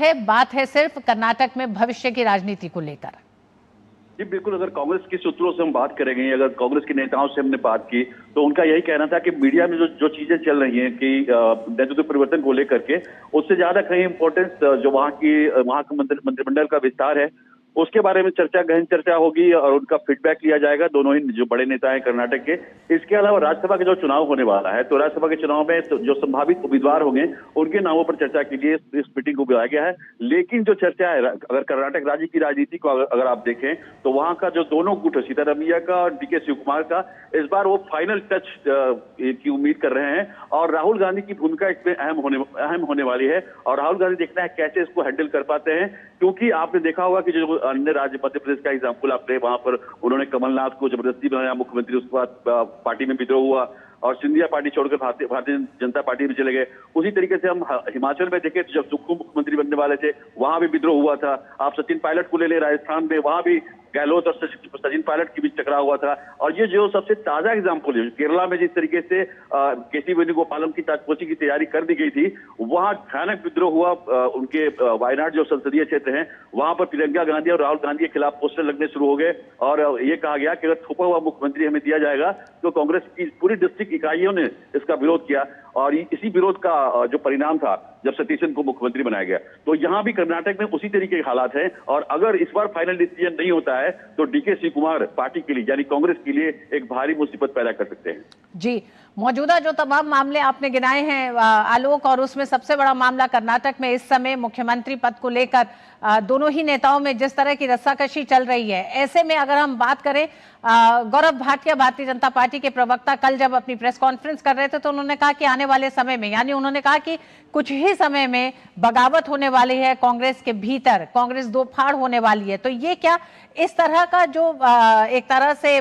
है सिर्फ कर्नाटक में भविष्य की राजनीति को लेकर। जी बिल्कुल, अगर कांग्रेस के सूत्रों से हम बात करेंगे, अगर कांग्रेस के नेताओं से हमने बात की तो उनका यही कहना था कि मीडिया में जो चीजें चल रही हैं कि नेतृत्व परिवर्तन को लेकर के, उससे ज्यादा कहीं इंपॉर्टेंस जो वहाँ का मंत्रिमंडल का विस्तार है उसके बारे में गहन चर्चा होगी और उनका फीडबैक लिया जाएगा, दोनों ही जो बड़े नेता हैं कर्नाटक के। इसके अलावा राज्यसभा के जो चुनाव होने वाला है, तो राज्यसभा के चुनाव में जो संभावित उम्मीदवार होंगे उनके नामों पर चर्चा के लिए इस मीटिंग को बुलाया गया है। लेकिन जो चर्चा है, अगर कर्नाटक राज्य की राजनीति को अगर आप देखें तो वहां का जो दोनों गुट है, सीतारमैया का और डीके शिवकुमार का, इस बार वो फाइनल टच की उम्मीद कर रहे हैं और राहुल गांधी की भूमिका इसमें अहम होने वाली है। और राहुल गांधी देखना है कैसे इसको हैंडल कर पाते हैं, क्योंकि आपने देखा होगा कि जो अन्य राज्य, मध्य प्रदेश का एग्जाम्पल आपने, वहां पर उन्होंने कमलनाथ को जबरदस्ती बनाया मुख्यमंत्री, उसके बाद पार्टी में विद्रोह हुआ और सिंधिया पार्टी छोड़कर भारतीय जनता पार्टी में चले गए। उसी तरीके से हम हिमाचल में देखें तो जब सुक्खू मुख्यमंत्री बनने वाले थे वहां भी विद्रोह हुआ था। आप सचिन पायलट को ले लें राजस्थान में, वहां भी गहलोत और सचिन पायलट के बीच टकराव हुआ था। और ये जो सबसे ताजा एग्जाम्पल है, केरला में जिस तरीके से केसी वेणुगोपालम की ताजपोशी की तैयारी कर दी गई थी, वहां भयानक विद्रोह हुआ। उनके वायनाड जो संसदीय क्षेत्र है वहां पर प्रियंका गांधी और राहुल गांधी के खिलाफ पोस्टर लगने शुरू हो गए और ये कहा गया कि अगर थोपा हुआ मुख्यमंत्री हमें दिया जाएगा तो कांग्रेस की पूरी डिस्ट्रिक्ट इकाइयों ने इसका विरोध किया और इसी विरोध का जो परिणाम था जब सतीशन को मुख्यमंत्री बनाया गया। तो यहाँ भी कर्नाटक में उसी तरीके के हालात हैं और अगर इस बार फाइनल डिसीजन नहीं होता है तो डीके शिवकुमार पार्टी के लिए यानी कांग्रेस के लिए एक भारी मुसीबत पैदा कर सकते हैं। जी, मौजूदा जो तमाम मामले आपने गिनाए हैं आलोक, और उसमें सबसे बड़ा मामला कर्नाटक में इस समय मुख्यमंत्री पद को लेकर दोनों ही नेताओं में जिस तरह की रस्साकशी चल रही है, ऐसे में अगर हम बात करें, गौरव भाटिया भारतीय जनता पार्टी के प्रवक्ता कल जब अपनी प्रेस कॉन्फ्रेंस कर रहे थे तो उन्होंने कहा कि आने वाले समय में, यानी उन्होंने कहा कि कुछ ही समय में बगावत होने वाली है कांग्रेस के भीतर, कांग्रेस दो फाड़ होने वाली है। तो ये क्या इस तरह का जो एक तरह से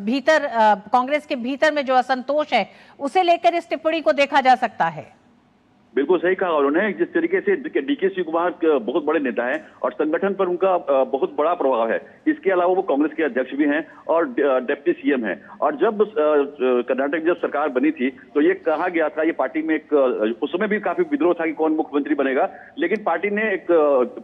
भीतर कांग्रेस के भीतर में जो असंतोष है उसे लेकर इस टिप्पणी को देखा जा सकता है? बिल्कुल सही कहा उन्होंने। जिस तरीके से डीके शिवकुमार बहुत बड़े नेता हैं और संगठन पर उनका बहुत बड़ा प्रभाव है, इसके अलावा वो कांग्रेस के अध्यक्ष भी हैं और डिप्टी सीएम हैं। और जब कर्नाटक जब सरकार बनी थी तो ये कहा गया था, ये पार्टी में एक उस समय भी काफी विद्रोह था कि कौन मुख्यमंत्री बनेगा, लेकिन पार्टी ने एक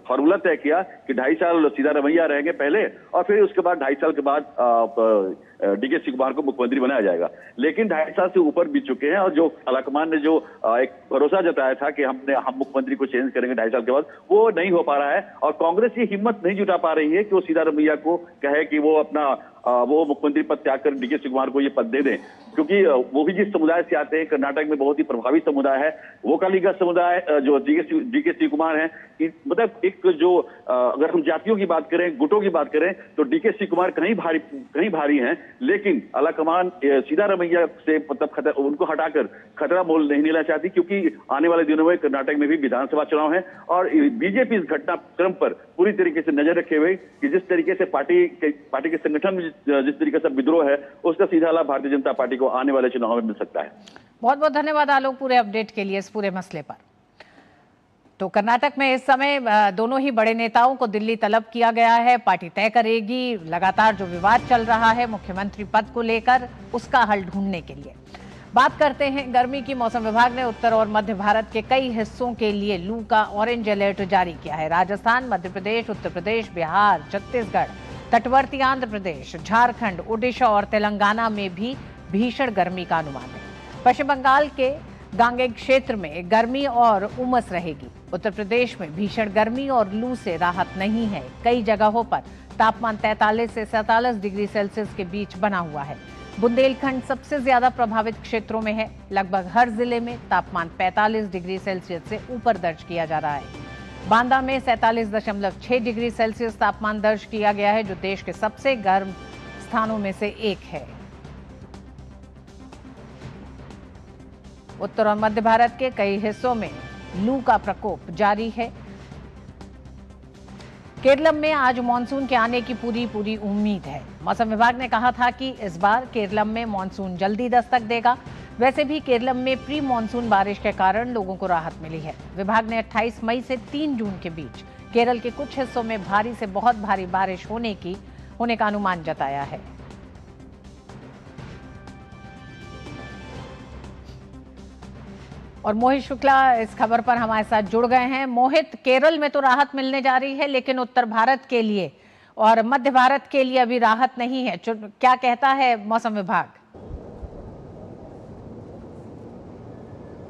फॉर्मूला तय किया कि 2.5 साल सीतारमैया रहेंगे पहले और फिर उसके बाद 2.5 साल के बाद डीके शिवकुमार को मुख्यमंत्री बनाया जाएगा। लेकिन 2.5 साल से ऊपर बीत चुके हैं और जो आलाकमान ने जो एक भरोसा जताया था कि हम मुख्यमंत्री को चेंज करेंगे 2.5 साल के बाद, वो नहीं हो पा रहा है और कांग्रेस ये हिम्मत नहीं जुटा पा रही है कि वो सीतारमैया को कहे कि वो अपना वो मुख्यमंत्री पद त्याग कर डीके शिवकुमार को ये पद दे दें, क्योंकि वो भी जिस समुदाय से आते हैं, कर्नाटक में बहुत ही प्रभावी समुदाय है वोकाली का समुदाय, जो डीके शिवकुमार है। मतलब एक जो अगर हम जातियों की बात करें, गुटों की बात करें तो डीके शिवकुमार कहीं भारी हैं, लेकिन आलाकमान सीतारमैया से मतलब उनको हटाकर खतरा मोल नहीं लेना चाहती, क्योंकि आने वाले दिनों में कर्नाटक में भी विधानसभा चुनाव है और बीजेपी इस घटनाक्रम पर पूरी तरीके से नजर रखे हुए कि जिस तरीके से पार्टी के संगठन में जिस तरीके से विद्रोह है उसका सीधा लाभ भारतीय जनता पार्टी को आने वाले चुनाव में मिल सकता है। बहुत बहुत धन्यवाद आलोक पूरे अपडेट के लिए इस पूरे मसले पर। तो कर्नाटक में इस समय दोनों ही बड़े नेताओं को दिल्ली तलब किया गया है, पार्टी तय करेगी। लगातार जो विवाद चल रहा है मुख्यमंत्री पद को लेकर, उसका हल ढूंढने के लिए बात करते हैं गर्मी की। मौसम विभाग ने उत्तर और मध्य भारत के कई हिस्सों के लिए लू का ऑरेंज अलर्ट जारी किया है। राजस्थान, मध्य प्रदेश, उत्तर प्रदेश, बिहार, छत्तीसगढ़, तटवर्ती आंध्र प्रदेश, झारखंड, ओडिशा और तेलंगाना में भी भीषण गर्मी का अनुमान है। पश्चिम बंगाल के गांगेय क्षेत्र में गर्मी और उमस रहेगी। उत्तर प्रदेश में भीषण गर्मी और लू से राहत नहीं है। कई जगहों पर तापमान 43 से 47 डिग्री सेल्सियस के बीच बना हुआ है। बुंदेलखंड सबसे ज्यादा प्रभावित क्षेत्रों में है। लगभग हर जिले में तापमान 45 डिग्री सेल्सियस से ऊपर दर्ज किया जा रहा है। बांदा में 47.6 डिग्री सेल्सियस तापमान दर्ज किया गया है, जो देश के सबसे गर्म स्थानों में से एक है। उत्तर और मध्य भारत के कई हिस्सों में लू का प्रकोप जारी है। केरलम में आज मानसून के आने की पूरी उम्मीद है। मौसम विभाग ने कहा था कि इस बार केरलम में मानसून जल्दी दस्तक देगा। वैसे भी केरलम में प्री मानसून बारिश के कारण लोगों को राहत मिली है। विभाग ने 28 मई से 3 जून के बीच केरल के कुछ हिस्सों में भारी से बहुत भारी बारिश होने का अनुमान जताया है। और मोहित शुक्ला इस खबर पर हमारे साथ जुड़ गए हैं। मोहित, केरल में तो राहत मिलने जा रही है, लेकिन उत्तर भारत के लिए और मध्य भारत के लिए अभी राहत नहीं है, क्या कहता है मौसम विभाग?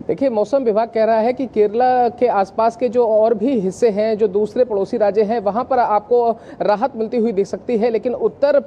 देखिए, मौसम विभाग कह रहा है कि केरला के आसपास के जो और भी हिस्से हैं, जो दूसरे पड़ोसी राज्य हैं, वहां पर आपको राहत मिलती हुई दिख सकती है। लेकिन उत्तर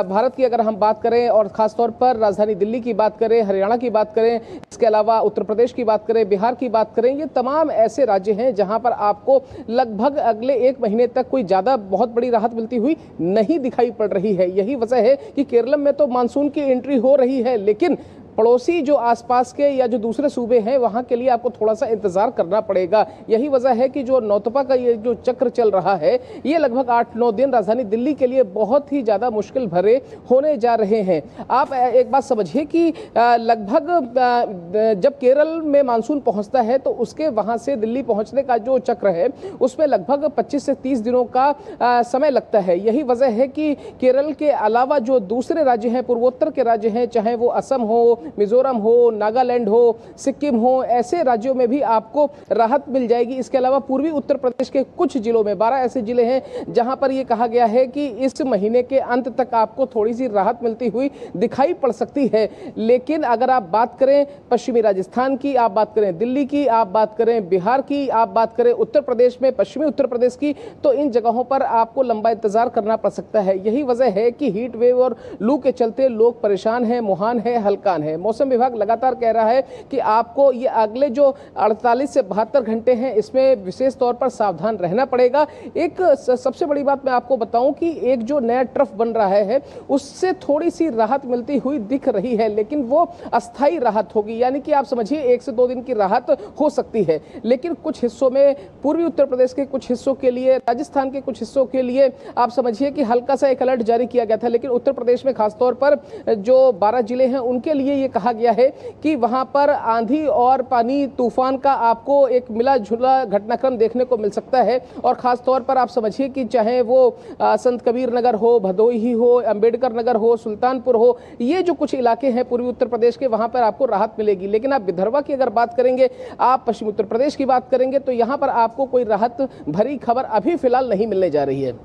भारत की अगर हम बात करें और खासतौर पर राजधानी दिल्ली की बात करें, हरियाणा की बात करें, इसके अलावा उत्तर प्रदेश की बात करें, बिहार की बात करें, ये तमाम ऐसे राज्य हैं जहां पर आपको लगभग अगले 1 महीने तक कोई ज़्यादा बहुत बड़ी राहत मिलती हुई नहीं दिखाई पड़ रही है। यही वजह है कि केरल में तो मानसून की एंट्री हो रही है, लेकिन पड़ोसी जो आसपास के या जो दूसरे सूबे हैं वहां के लिए आपको थोड़ा सा इंतजार करना पड़ेगा। यही वजह है कि जो नौतपा का ये जो चक्र चल रहा है, ये लगभग 8-9 दिन राजधानी दिल्ली के लिए बहुत ही ज़्यादा मुश्किल भरे होने जा रहे हैं। आप एक बात समझिए कि लगभग जब केरल में मानसून पहुंचता है तो उसके वहां से दिल्ली पहुंचने का जो चक्र है उसमें लगभग 25 से 30 दिनों का समय लगता है। यही वजह है कि केरल के अलावा जो दूसरे राज्य हैं, पूर्वोत्तर के राज्य हैं, चाहे वो असम हो, मिजोरम हो, नागालैंड हो, सिक्किम हो, ऐसे राज्यों में भी आपको राहत मिल जाएगी। इसके अलावा पूर्वी उत्तर प्रदेश के कुछ जिलों में 12 ऐसे जिले हैं जहां पर यह कहा गया है कि इस महीने के अंत तक आपको थोड़ी सी राहत मिलती हुई दिखाई पड़ सकती है। लेकिन अगर आप बात करें पश्चिमी राजस्थान की, आप बात करें दिल्ली की, आप बात करें बिहार की, आप बात करें उत्तर प्रदेश में पश्चिमी उत्तर प्रदेश की, तो इन जगहों पर आपको लंबा इंतजार करना पड़ सकता है। यही वजह है कि हीट वेव और लू के चलते लोग परेशान हैं, मुहान है, हल्कान है। मौसम विभाग लगातार कह रहा है कि आपको ये अगले जो 48 से 72 घंटे हैं इसमें विशेष तौर पर सावधान रहना पड़ेगा। एक सबसे बड़ी बात मैं आपको बताऊं कि एक जो नया ट्रफ बन रहा है उससे थोड़ी सी राहत मिलती हुई दिख रही है, लेकिन वो अस्थायी राहत होगी। यानी कि आप समझिए 1 से 2 दिन की राहत हो सकती है। लेकिन कुछ हिस्सों में, पूर्वी उत्तर प्रदेश के कुछ हिस्सों के लिए, राजस्थान के कुछ हिस्सों के लिए आप समझिए कि हल्का सा एक अलर्ट जारी किया गया था। लेकिन उत्तर प्रदेश में खासतौर पर जो 12 जिले हैं उनके लिए ये कहा गया है कि वहां पर आंधी और पानी तूफान का आपको एक मिला जुला घटनाक्रम देखने को मिल सकता है। और खास तौर पर आप समझिए कि चाहे वो संत कबीर नगर हो, भदोही हो, अंबेडकर नगर हो, सुल्तानपुर हो, ये जो कुछ इलाके हैं पूर्वी उत्तर प्रदेश के, वहां पर आपको राहत मिलेगी। लेकिन आप विदर्भा की अगर बात करेंगे, आप पश्चिमी उत्तर प्रदेश की बात करेंगे, तो यहां पर आपको कोई राहत भरी खबर अभी फिलहाल नहीं मिलने जा रही है।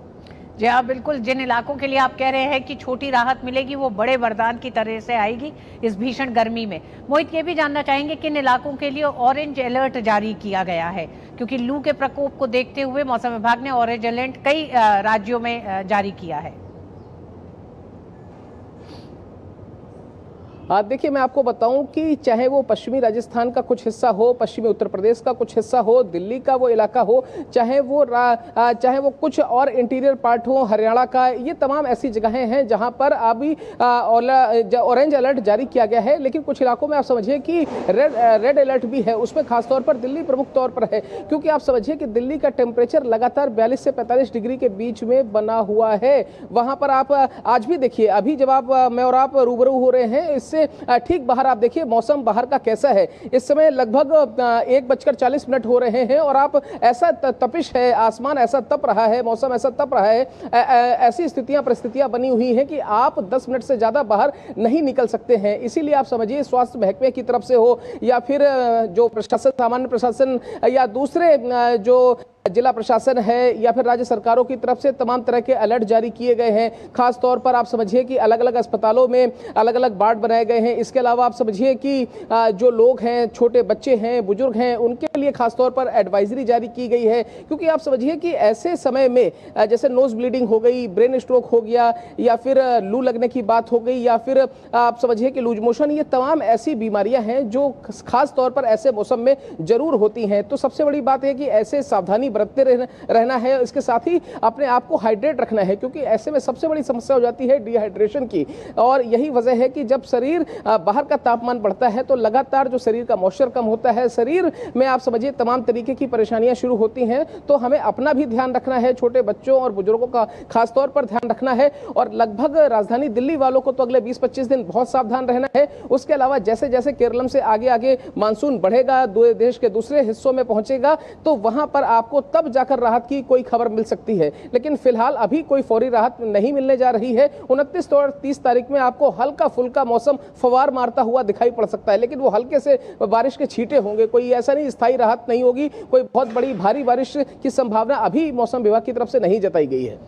जी हाँ, बिल्कुल। जिन इलाकों के लिए आप कह रहे हैं कि छोटी राहत मिलेगी, वो बड़े वरदान की तरह से आएगी इस भीषण गर्मी में। मोहित, ये भी जानना चाहेंगे किन इलाकों के लिए ऑरेंज अलर्ट जारी किया गया है, क्योंकि लू के प्रकोप को देखते हुए मौसम विभाग ने ऑरेंज अलर्ट कई राज्यों में जारी किया है। देखिए, मैं आपको बताऊं कि चाहे वो पश्चिमी राजस्थान का कुछ हिस्सा हो, पश्चिमी उत्तर प्रदेश का कुछ हिस्सा हो, दिल्ली का वो इलाका हो, चाहे वो कुछ और इंटीरियर पार्ट हो हरियाणा का, ये तमाम ऐसी जगहें हैं जहां पर अभी ऑरेंज अलर्ट जारी किया गया है। लेकिन कुछ इलाकों में आप समझिए कि रेड अलर्ट भी है। उसमें खासतौर पर दिल्ली प्रमुख तौर पर है, क्योंकि आप समझिए कि दिल्ली का टेम्परेचर लगातार 42 से 45 डिग्री के बीच में बना हुआ है। वहां पर आप आज भी देखिए, अभी जब मैं और आप रूबरू हो रहे हैं, इससे ठीक बाहर आप देखिए मौसम बाहर का कैसा है। इस समय लगभग 1:40 हो रहे हैं और आप ऐसा तपिश है, आसमान ऐसा तप रहा है, मौसम ऐसा तप रहा है, ऐसी परिस्थितियां बनी हुई हैं कि आप 10 मिनट से ज्यादा बाहर नहीं निकल सकते हैं। इसीलिए आप समझिए स्वास्थ्य महकमे की तरफ से हो या फिर जो प्रशासन, सामान्य प्रशासन या दूसरे जो जिला प्रशासन है या फिर राज्य सरकारों की तरफ से तमाम तरह के अलर्ट जारी किए गए हैं। खास तौर पर आप समझिए कि अलग अलग अस्पतालों में अलग अलग वार्ड बनाए गए हैं। इसके अलावा आप समझिए कि जो लोग हैं, छोटे बच्चे हैं, बुजुर्ग हैं, उनके लिए खास तौर पर एडवाइजरी जारी की गई है। क्योंकि आप समझिए कि ऐसे समय में जैसे नोज ब्लीडिंग हो गई, ब्रेन स्ट्रोक हो गया, या फिर लू लगने की बात हो गई, या फिर आप समझिए कि लूज मोशन, ये तमाम ऐसी बीमारियां हैं जो खास तौर पर ऐसे मौसम में जरूर होती हैं। तो सबसे बड़ी बात है कि ऐसे सावधानी बरतते रहना है। इसके साथ ही अपने आप को हाइड्रेट रखना है, क्योंकि ऐसे में सबसे बड़ी समस्या हो जाती है डिहाइड्रेशन की। और यही वजह है कि जब शरीर बाहर का तापमान बढ़ता है तो लगातार जो शरीर का मॉइस्चर कम होता है, शरीर में आप समझिए तमाम तरीके की परेशानियां शुरू होती हैं। तो हमें अपना भी ध्यान रखना है, छोटे बच्चों और बुजुर्गों का खास तौर पर ध्यान रखना है। और लगभग राजधानी दिल्ली वालों को तो अगले 20-25 दिन बहुत सावधान रहना है। उसके अलावा जैसे जैसे केरलम से आगे आगे मानसून बढ़ेगा, देश के दूसरे हिस्सों में पहुंचेगा, तो वहां पर आपको तब जाकर राहत की कोई खबर मिल सकती है। लेकिन फिलहाल अभी कोई फौरी राहत नहीं मिलने जा रही है। 29 और 30 तारीख में आपको हल्का फुल्का मौसम फवार मारता हुआ दिखाई पड़ सकता है, लेकिन वो हल्के से बारिश के छींटे होंगे, कोई ऐसा नहीं स्थायी राहत नहीं होगी। कोई बहुत बड़ी भारी बारिश की संभावना अभी मौसम विभाग की तरफ से नहीं जताई गई है।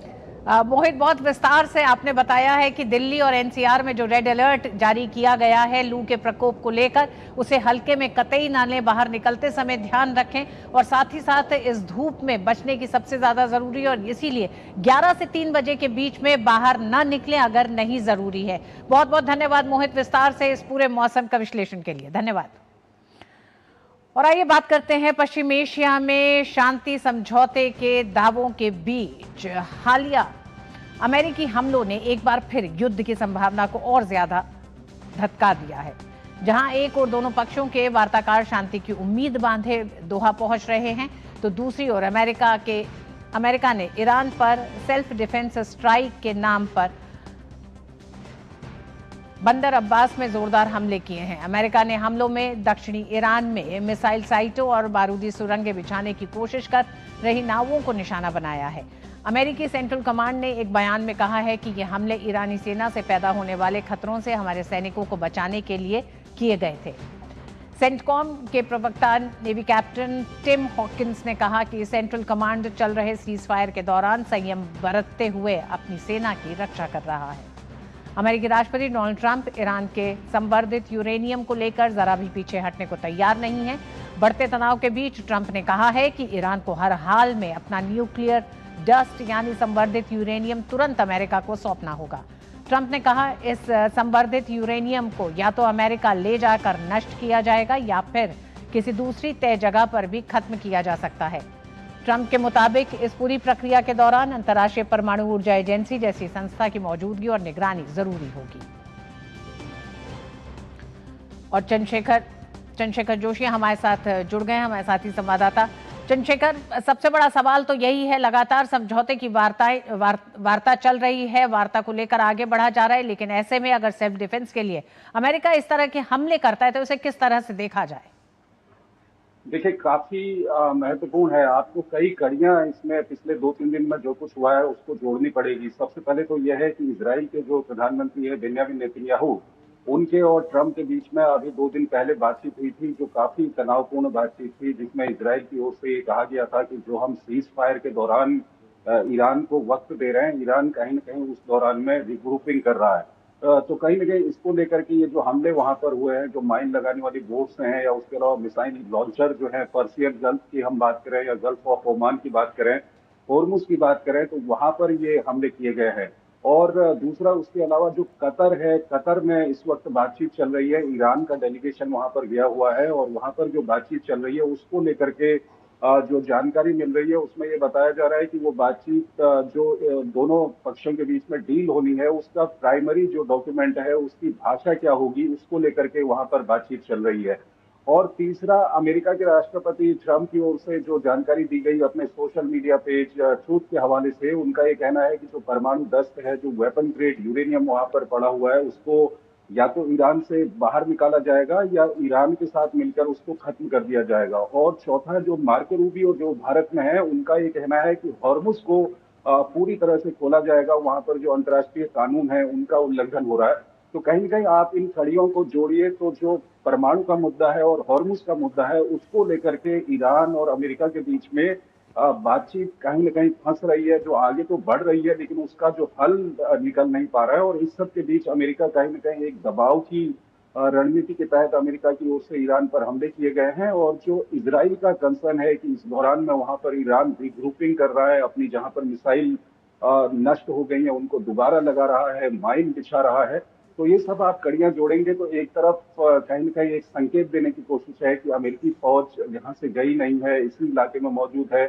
मोहित, बहुत विस्तार से आपने बताया है कि दिल्ली और एनसीआर में जो रेड अलर्ट जारी किया गया है लू के प्रकोप को लेकर, उसे हल्के में कतई ना लें, बाहर निकलते समय ध्यान रखें और साथ ही साथ इस धूप में बचने की सबसे ज्यादा जरूरी है और इसीलिए 11 से 3 बजे के बीच में बाहर ना निकलें अगर नहीं जरूरी है। बहुत बहुत धन्यवाद मोहित, विस्तार से इस पूरे मौसम का विश्लेषण के लिए धन्यवाद। और आइए बात करते हैं पश्चिम एशिया में शांति समझौते के दावों के बीच हालिया अमेरिकी हमलों ने एक बार फिर युद्ध की संभावना को और ज्यादा धक्का दिया है। जहां एक और दोनों पक्षों के वार्ताकार शांति की उम्मीद बांधे दोहा पहुंच रहे हैं, तो दूसरी ओर अमेरिका ने ईरान पर सेल्फ डिफेंस स्ट्राइक के नाम पर बंदर अब्बास में जोरदार हमले किए हैं। अमेरिका ने हमलों में दक्षिणी ईरान में मिसाइल साइटों और बारूदी सुरंगें बिछाने की कोशिश कर रही नावों को निशाना बनाया है। अमेरिकी सेंट्रल कमांड ने एक बयान में कहा है कि ये हमले ईरानी सेना से पैदा होने वाले खतरों से हमारे सैनिकों को बचाने के लिए किए गए थे। सेंटकॉम के प्रवक्ता नेवी कैप्टन टिम हॉकिंस ने कहा कि सेंट्रल कमांड चल रहे सीज फायर के दौरान संयम बरतते हुए अपनी सेना की रक्षा कर रहा है। अमेरिकी राष्ट्रपति डोनाल्ड ट्रंप ईरान के संवर्धित यूरेनियम को लेकर जरा भी पीछे हटने को तैयार नहीं है। बढ़ते तनाव के बीच ट्रंप ने कहा है कि ईरान को हर हाल में अपना न्यूक्लियर डस्ट यानी संवर्धित यूरेनियम तुरंत अमेरिका को सौंपना होगा। ट्रंप ने कहा इस संवर्धित यूरेनियम को या तो अमेरिका ले जाकर नष्ट किया जाएगा या फिर किसी दूसरी तय जगह पर भी खत्म किया जा सकता है। ट्रंप के मुताबिक इस पूरी प्रक्रिया के दौरान अंतर्राष्ट्रीय परमाणु ऊर्जा एजेंसी जैसी संस्था की मौजूदगी और निगरानी जरूरी होगी। और चंद्रशेखर जोशी हमारे साथ जुड़ गए हैं, हमारे साथी संवाददाता। चंद्रशेखर, सबसे बड़ा सवाल तो यही है, लगातार समझौते की वार्ता चल रही है, वार्ता को लेकर आगे बढ़ा जा रहा है, लेकिन ऐसे में अगर सेल्फ डिफेंस के लिए अमेरिका इस तरह के हमले करता है तो उसे किस तरह से देखा जाए? देखिए, काफी महत्वपूर्ण है। आपको कई कड़ियां इसमें पिछले 2-3 दिन में जो कुछ हुआ है उसको जोड़नी पड़ेगी। सबसे पहले तो यह है कि इजराइल के जो प्रधानमंत्री है बेंयामिन नेतन्याहू, उनके और ट्रंप के बीच में अभी 2 दिन पहले बातचीत हुई थी, जो काफी तनावपूर्ण बातचीत थी, जिसमें इजराइल की ओर से ये कहा गया था कि जो हम सीज फायर के दौरान ईरान को वक्त दे रहे हैं, ईरान कहीं न कहीं उस दौरान में रिग्रुपिंग कर रहा है। तो कहीं न कहीं इसको लेकर के ये जो हमले वहां पर हुए हैं, जो माइन लगाने वाली बोट्स हैं या उसके अलावा मिसाइल लॉन्चर जो है, पर्शियन गल्फ की हम बात करें या गल्फ ऑफ ओमान की बात करें, होर्मुज की बात करें, तो वहां पर ये हमले किए गए हैं। और दूसरा उसके अलावा जो कतर है, कतर में इस वक्त बातचीत चल रही है, ईरान का डेलीगेशन वहां पर गया हुआ है और वहां पर जो बातचीत चल रही है उसको लेकर के जो जानकारी मिल रही है उसमें ये बताया जा रहा है कि वो बातचीत जो दोनों पक्षों के बीच में डील होनी है, उसका प्राइमरी जो डॉक्यूमेंट है उसकी भाषा क्या होगी, उसको लेकर के वहां पर बातचीत चल रही है। और तीसरा, अमेरिका के राष्ट्रपति ट्रंप की ओर से जो जानकारी दी गई अपने सोशल मीडिया पेज ट्रूथ के हवाले से, उनका ये कहना है कि जो परमाणु दस्त है, जो वेपन ग्रेड यूरेनियम वहां पर पड़ा हुआ है, उसको या तो ईरान से बाहर निकाला जाएगा या ईरान के साथ मिलकर उसको खत्म कर दिया जाएगा। और चौथा, जो मार्को रूबियो जो भारत में है, उनका ये कहना है कि हॉर्मुज को पूरी तरह से खोला जाएगा, वहां पर जो अंतर्राष्ट्रीय कानून है उनका उल्लंघन हो रहा है। तो कहीं न कहीं आप इन कड़ियों को जोड़िए तो जो परमाणु का मुद्दा है और हॉर्मुज का मुद्दा है, उसको लेकर के ईरान और अमेरिका के बीच में बातचीत कहीं न कहीं फंस रही है, जो आगे तो बढ़ रही है लेकिन उसका जो हल निकल नहीं पा रहा है। और इस सब के बीच अमेरिका कहीं न कहीं एक दबाव की रणनीति के तहत अमेरिका की ओर से ईरान पर हमले किए गए हैं। और जो इजराइल का कंसर्न है कि इस दौरान में वहां पर ईरान रिग्रुपिंग कर रहा है, अपनी जहां पर मिसाइल नष्ट हो गई है उनको दोबारा लगा रहा है, माइन बिछा रहा है। तो ये सब आप कड़ियां जोड़ेंगे तो एक तरफ कहीं न कहीं एक संकेत देने की कोशिश है कि अमेरिकी फौज यहाँ से गई नहीं है, इसी इलाके में मौजूद है,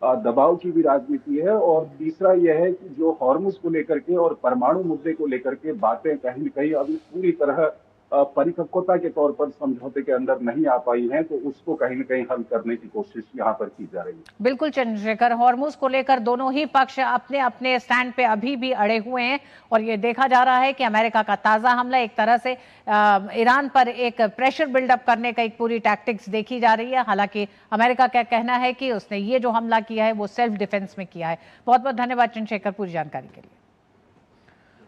दबाव की भी राजनीति है। और तीसरा यह है कि जो हॉर्मुज को लेकर के और परमाणु मुद्दे को लेकर के बातें कहीं न कहीं अभी पूरी तरह परिपक्वता के तौर पर समझौते के अंदर नहीं आ पाई हैं, तो उसको कहीं न कहीं हल करने की कोशिश यहाँ पर की जा रही है। बिल्कुल चंद्रशेखर, हॉर्मुज को लेकर दोनों ही पक्ष अपने अपने स्टैंड पे अभी भी अड़े हुए हैं और ये देखा जा रहा है कि अमेरिका का ताजा हमला एक तरह से ईरान पर एक प्रेशर बिल्डअप करने का एक पूरी टैक्टिक्स देखी जा रही है। हालांकि अमेरिका का कहना है कि उसने ये जो हमला किया है वो सेल्फ डिफेंस में किया है। बहुत बहुत धन्यवाद चंद्रशेखर पूरी जानकारी के लिए।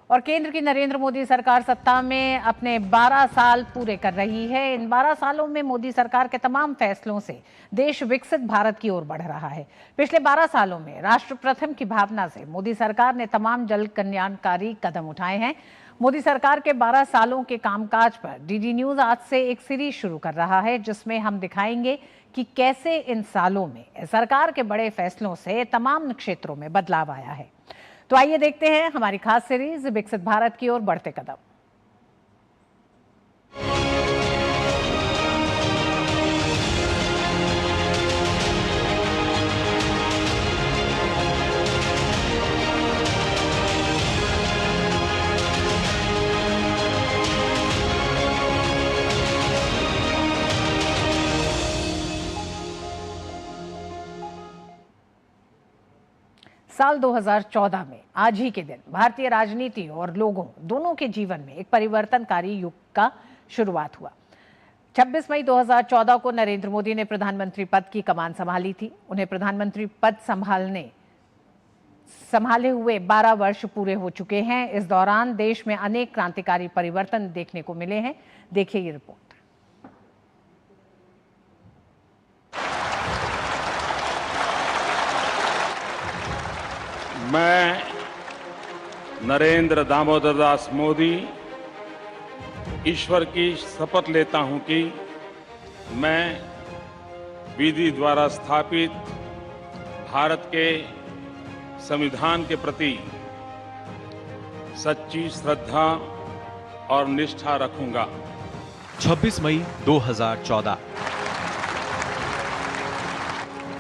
और केंद्र की नरेंद्र मोदी सरकार सत्ता में अपने 12 साल पूरे कर रही है। इन 12 सालों में मोदी सरकार के तमाम फैसलों से देश विकसित भारत की ओर बढ़ रहा है। पिछले 12 सालों में राष्ट्र प्रथम की भावना से मोदी सरकार ने तमाम जन कल्याणकारी कदम उठाए हैं। मोदी सरकार के 12 सालों के कामकाज पर डीडी न्यूज आज से एक सीरीज शुरू कर रहा है, जिसमें हम दिखाएंगे कि कैसे इन सालों में सरकार के बड़े फैसलों से तमाम क्षेत्रों में बदलाव आया है। तो आइए देखते हैं हमारी खास सीरीज विकसित भारत की ओर बढ़ते कदम। साल 2014 में आज ही के दिन भारतीय राजनीति और लोगों दोनों के जीवन में एक परिवर्तनकारी युग का शुरुआत हुआ। 26 मई 2014 को नरेंद्र मोदी ने प्रधानमंत्री पद की कमान संभाली थी। उन्हें प्रधानमंत्री पद संभाले हुए 12 वर्ष पूरे हो चुके हैं। इस दौरान देश में अनेक क्रांतिकारी परिवर्तन देखने को मिले हैं। देखिए ये रिपोर्ट। मैं नरेंद्र दामोदर दास मोदी ईश्वर की शपथ लेता हूं कि मैं विधि द्वारा स्थापित भारत के संविधान के प्रति सच्ची श्रद्धा और निष्ठा रखूंगा। 26 मई 2014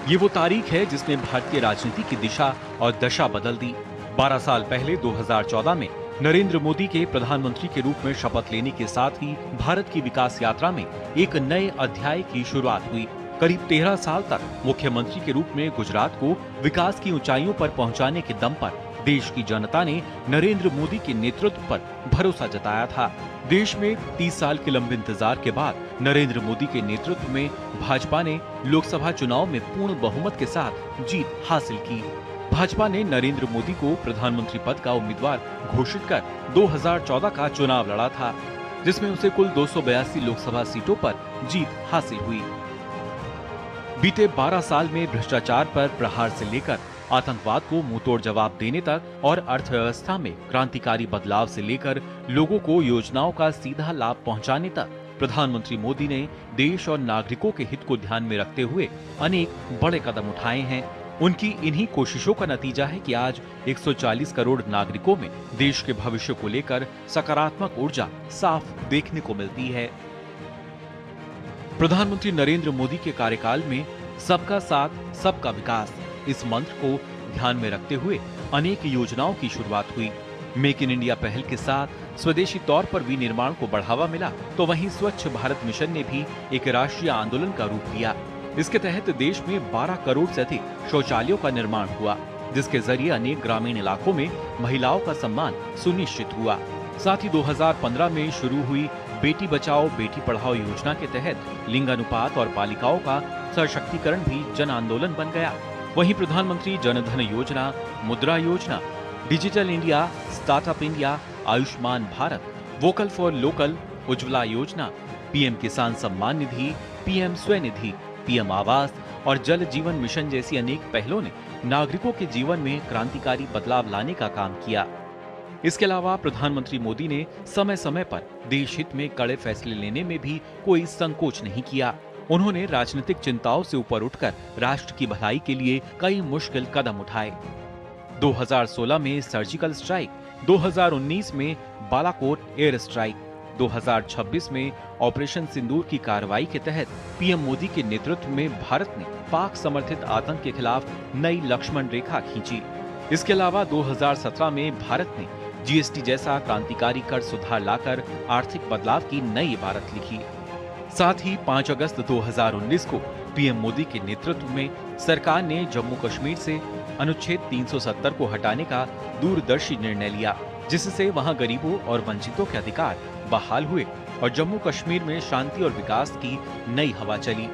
ये वो तारीख है जिसने भारतीय राजनीति की दिशा और दशा बदल दी। 12 साल पहले 2014 में नरेंद्र मोदी के प्रधानमंत्री के रूप में शपथ लेने के साथ ही भारत की विकास यात्रा में एक नए अध्याय की शुरुआत हुई। करीब 13 साल तक मुख्यमंत्री के रूप में गुजरात को विकास की ऊंचाइयों पर पहुंचाने के दम पर देश की जनता ने नरेंद्र मोदी के नेतृत्व पर भरोसा जताया था। देश में 30 साल के लंबे इंतजार के बाद नरेंद्र मोदी के नेतृत्व में भाजपा ने लोकसभा चुनाव में पूर्ण बहुमत के साथ जीत हासिल की। भाजपा ने नरेंद्र मोदी को प्रधानमंत्री पद का उम्मीदवार घोषित कर 2014 का चुनाव लड़ा था, जिसमें उसे कुल 282 लोकसभा सीटों पर जीत हासिल हुई। बीते 12 साल में भ्रष्टाचार पर प्रहार से लेकर आतंकवाद को मुंहतोड़ जवाब देने तक और अर्थव्यवस्था में क्रांतिकारी बदलाव से लेकर लोगों को योजनाओं का सीधा लाभ पहुंचाने तक प्रधानमंत्री मोदी ने देश और नागरिकों के हित को ध्यान में रखते हुए अनेक बड़े कदम उठाए हैं। उनकी इन्हीं कोशिशों का नतीजा है कि आज 140 करोड़ नागरिकों में देश के भविष्य को लेकर सकारात्मक ऊर्जा साफ देखने को मिलती है। प्रधानमंत्री नरेंद्र मोदी के कार्यकाल में सबका साथ सबका विकास इस मंत्र को ध्यान में रखते हुए अनेक योजनाओं की शुरुआत हुई। मेक इन इंडिया पहल के साथ स्वदेशी तौर पर विनिर्माण को बढ़ावा मिला, तो वहीं स्वच्छ भारत मिशन ने भी एक राष्ट्रीय आंदोलन का रूप लिया। इसके तहत देश में 12 करोड़ से अधिक शौचालयों का निर्माण हुआ, जिसके जरिए अनेक ग्रामीण इलाकों में महिलाओं का सम्मान सुनिश्चित हुआ। साथ ही 2015 में शुरू हुई बेटी बचाओ बेटी पढ़ाओ योजना के तहत लिंगानुपात और बालिकाओं का सशक्तिकरण भी जन आंदोलन बन गया। वहीं प्रधानमंत्री जन धन योजना, मुद्रा योजना, digital India, startup India, Ayushman Bharat, vocal for local, Ujjwala योजना, पीएम किसान सम्मान निधि, पीएम स्वनिधि, पीएम आवास और जल जीवन मिशन जैसी अनेक पहलों ने नागरिकों के जीवन में क्रांतिकारी बदलाव लाने का काम किया। इसके अलावा प्रधानमंत्री मोदी ने समय समय पर देश हित में कड़े फैसले लेने में भी कोई संकोच नहीं किया। उन्होंने राजनीतिक चिंताओं से ऊपर उठकर राष्ट्र की भलाई के लिए कई मुश्किल कदम उठाए। 2016 में सर्जिकल स्ट्राइक, 2019 में बालाकोट एयर स्ट्राइक, 2026 में ऑपरेशन सिंदूर की कार्रवाई के तहत पीएम मोदी के नेतृत्व में भारत ने पाक समर्थित आतंक के खिलाफ नई लक्ष्मण रेखा खींची। इसके अलावा 2017 में भारत ने जीएसटी जैसा क्रांतिकारी कर सुधार लाकर आर्थिक बदलाव की नई इबारत लिखी। साथ ही 5 अगस्त 2019 को पीएम मोदी के नेतृत्व में सरकार ने जम्मू कश्मीर से अनुच्छेद 370 को हटाने का दूरदर्शी निर्णय लिया, जिससे वहां गरीबों और वंचितों के अधिकार बहाल हुए और जम्मू कश्मीर में शांति और विकास की नई हवा चली।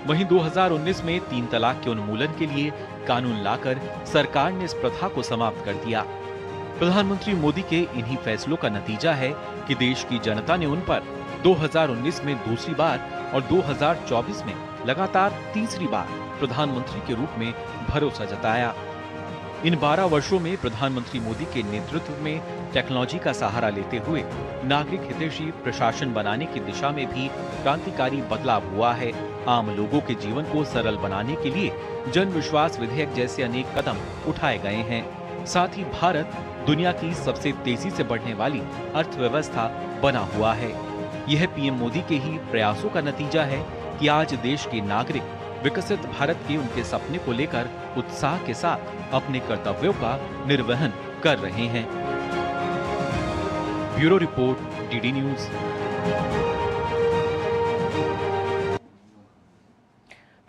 वहीं 2019 में 3 तलाक के उन्मूलन के लिए कानून लाकर सरकार ने इस प्रथा को समाप्त कर दिया। प्रधानमंत्री मोदी के इन्हीं फैसलों का नतीजा है कि देश की जनता ने उन पर 2019 में दूसरी बार और 2024 में लगातार तीसरी बार प्रधानमंत्री के रूप में भरोसा जताया। इन 12 वर्षों में प्रधानमंत्री मोदी के नेतृत्व में टेक्नोलॉजी का सहारा लेते हुए नागरिक हितैषी प्रशासन बनाने की दिशा में भी क्रांतिकारी बदलाव हुआ है। आम लोगों के जीवन को सरल बनाने के लिए जन विश्वास विधेयक जैसे अनेक कदम उठाए गए हैं। साथ ही भारत दुनिया की सबसे तेजी से बढ़ने वाली अर्थव्यवस्था बना हुआ है। यह पीएम मोदी के ही प्रयासों का नतीजा है कि आज देश के नागरिक विकसित भारत के उनके सपने को लेकर उत्साह के साथ अपने कर्तव्यों का निर्वहन कर रहे हैं। Bureau report, DD news.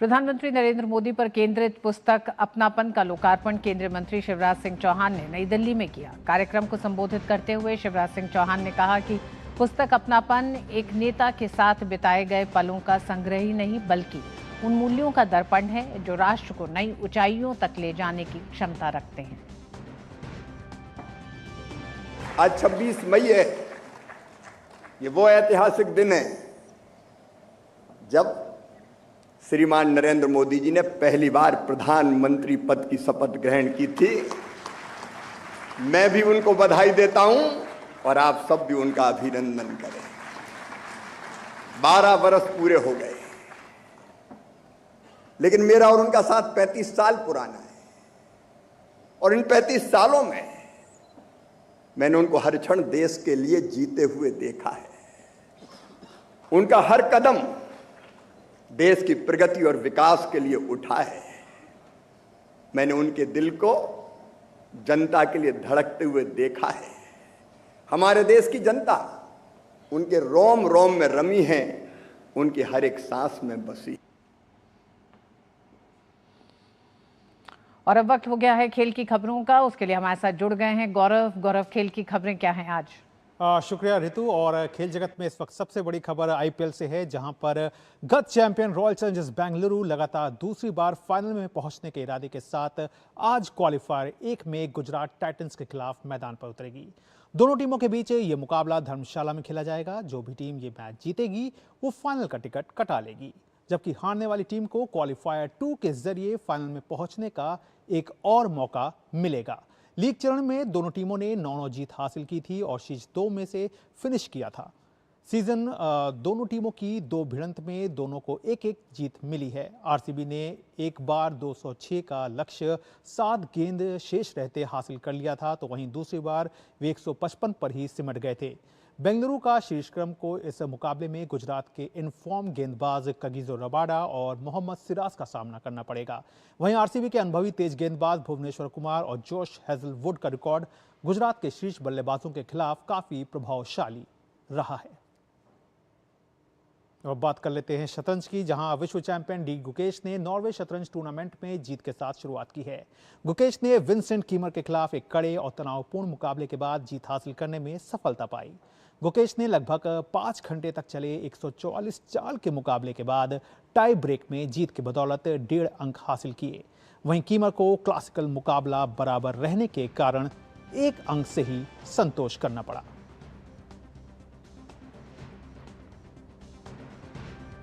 प्रधानमंत्री नरेंद्र मोदी पर केंद्रित पुस्तक अपनापन का लोकार्पण केंद्रीय मंत्री शिवराज सिंह चौहान ने नई दिल्ली में किया। कार्यक्रम को संबोधित करते हुए शिवराज सिंह चौहान ने कहा कि पुस्तक अपनापन एक नेता के साथ बिताए गए पलों का संग्रह ही नहीं बल्कि उन मूल्यों का दर्पण है जो राष्ट्र को नई ऊंचाइयों तक ले जाने की क्षमता रखते हैं। आज 26 मई है। ये वो ऐतिहासिक दिन है जब श्रीमान नरेंद्र मोदी जी ने पहली बार प्रधानमंत्री पद की शपथ ग्रहण की थी। मैं भी उनको बधाई देता हूं और आप सब भी उनका अभिनंदन करें। 12 वर्ष पूरे हो गए, लेकिन मेरा और उनका साथ 35 साल पुराना है और इन 35 सालों में मैंने उनको हर क्षण देश के लिए जीते हुए देखा है। उनका हर कदम देश की प्रगति और विकास के लिए उठा है। मैंने उनके दिल को जनता के लिए धड़कते हुए देखा है। हमारे देश की जनता उनके रोम रोम में रमी है, उनकी हर एक सांस में बसी। और अब वक्त हो गया है खेल की खबरों का। उसके लिए हमारे साथ जुड़ गए हैं गौरव। खेल की खबरें क्या हैं आज? शुक्रिया ऋतु। और खेल जगत में इस वक्त सबसे बड़ी खबर आईपीएल से है, जहां पर गत चैंपियन रॉयल चैलेंजर्स बेंगलुरु लगातार दूसरी बार फाइनल में पहुंचने के इरादे के साथ आज क्वालिफायर 1 में गुजरात टाइटंस के खिलाफ मैदान पर उतरेगी। दोनों टीमों के बीच ये मुकाबला धर्मशाला में खेला जाएगा। जो भी टीम ये मैच जीतेगी वो फाइनल का टिकट कटा लेगी, जबकि हारने वाली टीम को क्वालिफायर 2 के जरिए फाइनल में पहुंचने का एक और मौका मिलेगा। लीग चरण में दोनों टीमों ने 9 जीत हासिल की थी और शीर्ष 2 में से फिनिश किया था। सीजन दोनों टीमों की 2 भिड़ंत में दोनों को 1-1 जीत मिली है। आरसीबी ने एक बार 206 का लक्ष्य 7 गेंद शेष रहते हासिल कर लिया था, तो वहीं दूसरी बार वे 155 पर ही सिमट गए थे। बेंगलुरु का शीर्ष क्रम को इस मुकाबले में गुजरात के इनफॉर्म गेंदबाज कगिसो रबाडा और मोहम्मद सिराज का सामना करना पड़ेगा। वहीं आरसीबी के अनुभवी तेज गेंदबाज भुवनेश्वर कुमार और जोश हेजलवुड का रिकॉर्ड गुजरात के शीर्ष बल्लेबाजों के खिलाफ काफी प्रभावशाली रहा है। अब बात कर लेते हैं शतरंज की, जहां विश्व चैंपियन डी गुकेश ने नॉर्वे शतरंज टूर्नामेंट में जीत के साथ शुरुआत की है। गुकेश ने विंसेंट कीमर के खिलाफ एक कड़े और तनावपूर्ण मुकाबले के बाद जीत हासिल करने में सफलता पाई। गुकेश ने लगभग 5 घंटे तक चले 144 चाल के मुकाबले के बाद टाई ब्रेक में जीत की बदौलत 1.5 अंक हासिल किए। वहीं कीमर को क्लासिकल मुकाबला बराबर रहने के कारण 1 अंक से ही संतोष करना पड़ा।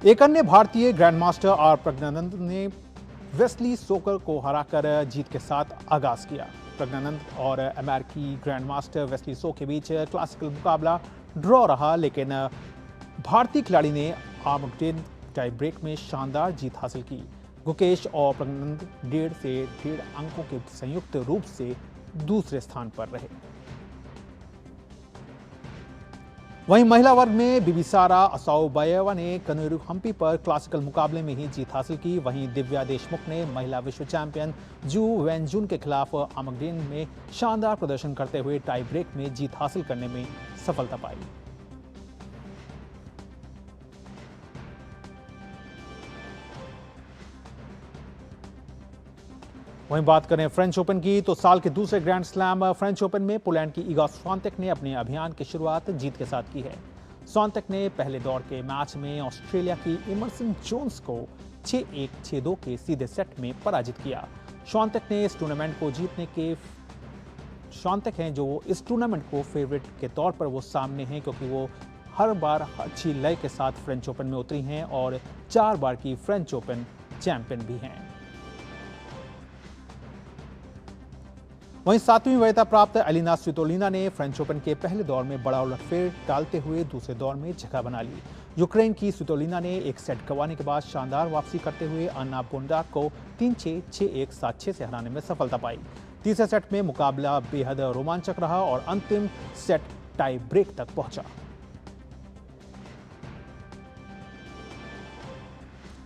एक अन्य भारतीय ग्रैंडमास्टर आर प्रज्ञानंद ने वेस्ली सोकर को हराकर जीत के साथ आगाज किया। प्रज्ञानंद और अमेरिकी ग्रैंडमास्टर वेस्ली सो के बीच क्लासिकल मुकाबला ड्रॉ रहा, लेकिन भारतीय खिलाड़ी ने आर्मगेडन टाई ब्रेक में शानदार जीत हासिल की। गुकेश और प्रज्ञानंद 1.5 से 1.5 अंकों के संयुक्त रूप से दूसरे स्थान पर रहे। वहीं महिला वर्ग में बिबिसारा असाओबायेवा ने कनेरू हम्पी पर क्लासिकल मुकाबले में ही जीत हासिल की। वहीं दिव्या देशमुख ने महिला विश्व चैंपियन जू वेनजुन के खिलाफ आर्मगेडन में शानदार प्रदर्शन करते हुए टाई ब्रेक में जीत हासिल करने में सफलता पाई। वहीं बात करें फ्रेंच ओपन की, तो साल के दूसरे ग्रैंड स्लैम फ्रेंच ओपन में पोलैंड की इगा स्वांतेक ने अपने अभियान की शुरुआत जीत के साथ की है। स्वांतेक ने पहले दौर के मैच में ऑस्ट्रेलिया की इमर्सन जोन्स को 6-1, 6-2 के सीधे सेट में पराजित किया। स्वांतेक ने इस टूर्नामेंट को जीतने के श्वांतक हैं जो इस टूर्नामेंट को फेवरेट के तौर पर वो सामने हैं, क्योंकि वो हर बार अच्छी लय के साथ फ्रेंच ओपन में उतरी हैं और 4 बार की फ्रेंच ओपन चैंपियन भी हैं। वहीं 7वीं वरीयता प्राप्त एलिना स्वितोलिना ने फ्रेंच ओपन के पहले दौर में बड़ा उलटफेर डालते हुए दूसरे दौर में जगह बना ली। यूक्रेन की स्वितोलिना ने एक सेट गंवाने के बाद शानदार वापसी करते हुए अन्ना बोंडार्क को 3-6, 6-1, 7-6 से हराने में सफलता पाई। तीसरे सेट में मुकाबला बेहद रोमांचक रहा और अंतिम सेट टाई ब्रेक तक पहुंचा।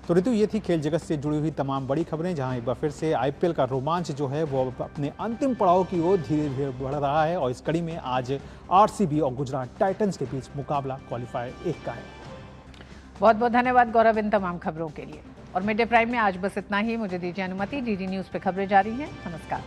तो ऋतु, ये थी खेल जगत से जुड़ी हुई तमाम बड़ी खबरें, जहां एक बार फिर से आईपीएल का रोमांच जो है वो अपने अंतिम पड़ाव की ओर धीरे धीरे बढ़ रहा है और इस कड़ी में आज आरसीबी और गुजरात टाइटंस के बीच मुकाबला क्वालिफायर 1 का है। बहुत बहुत धन्यवाद गौरव इन तमाम खबरों के लिए। और मिड डे प्राइम में आज बस इतना ही। मुझे दीजिए अनुमति। डीडी न्यूज पे खबरें जारी हैं। नमस्कार।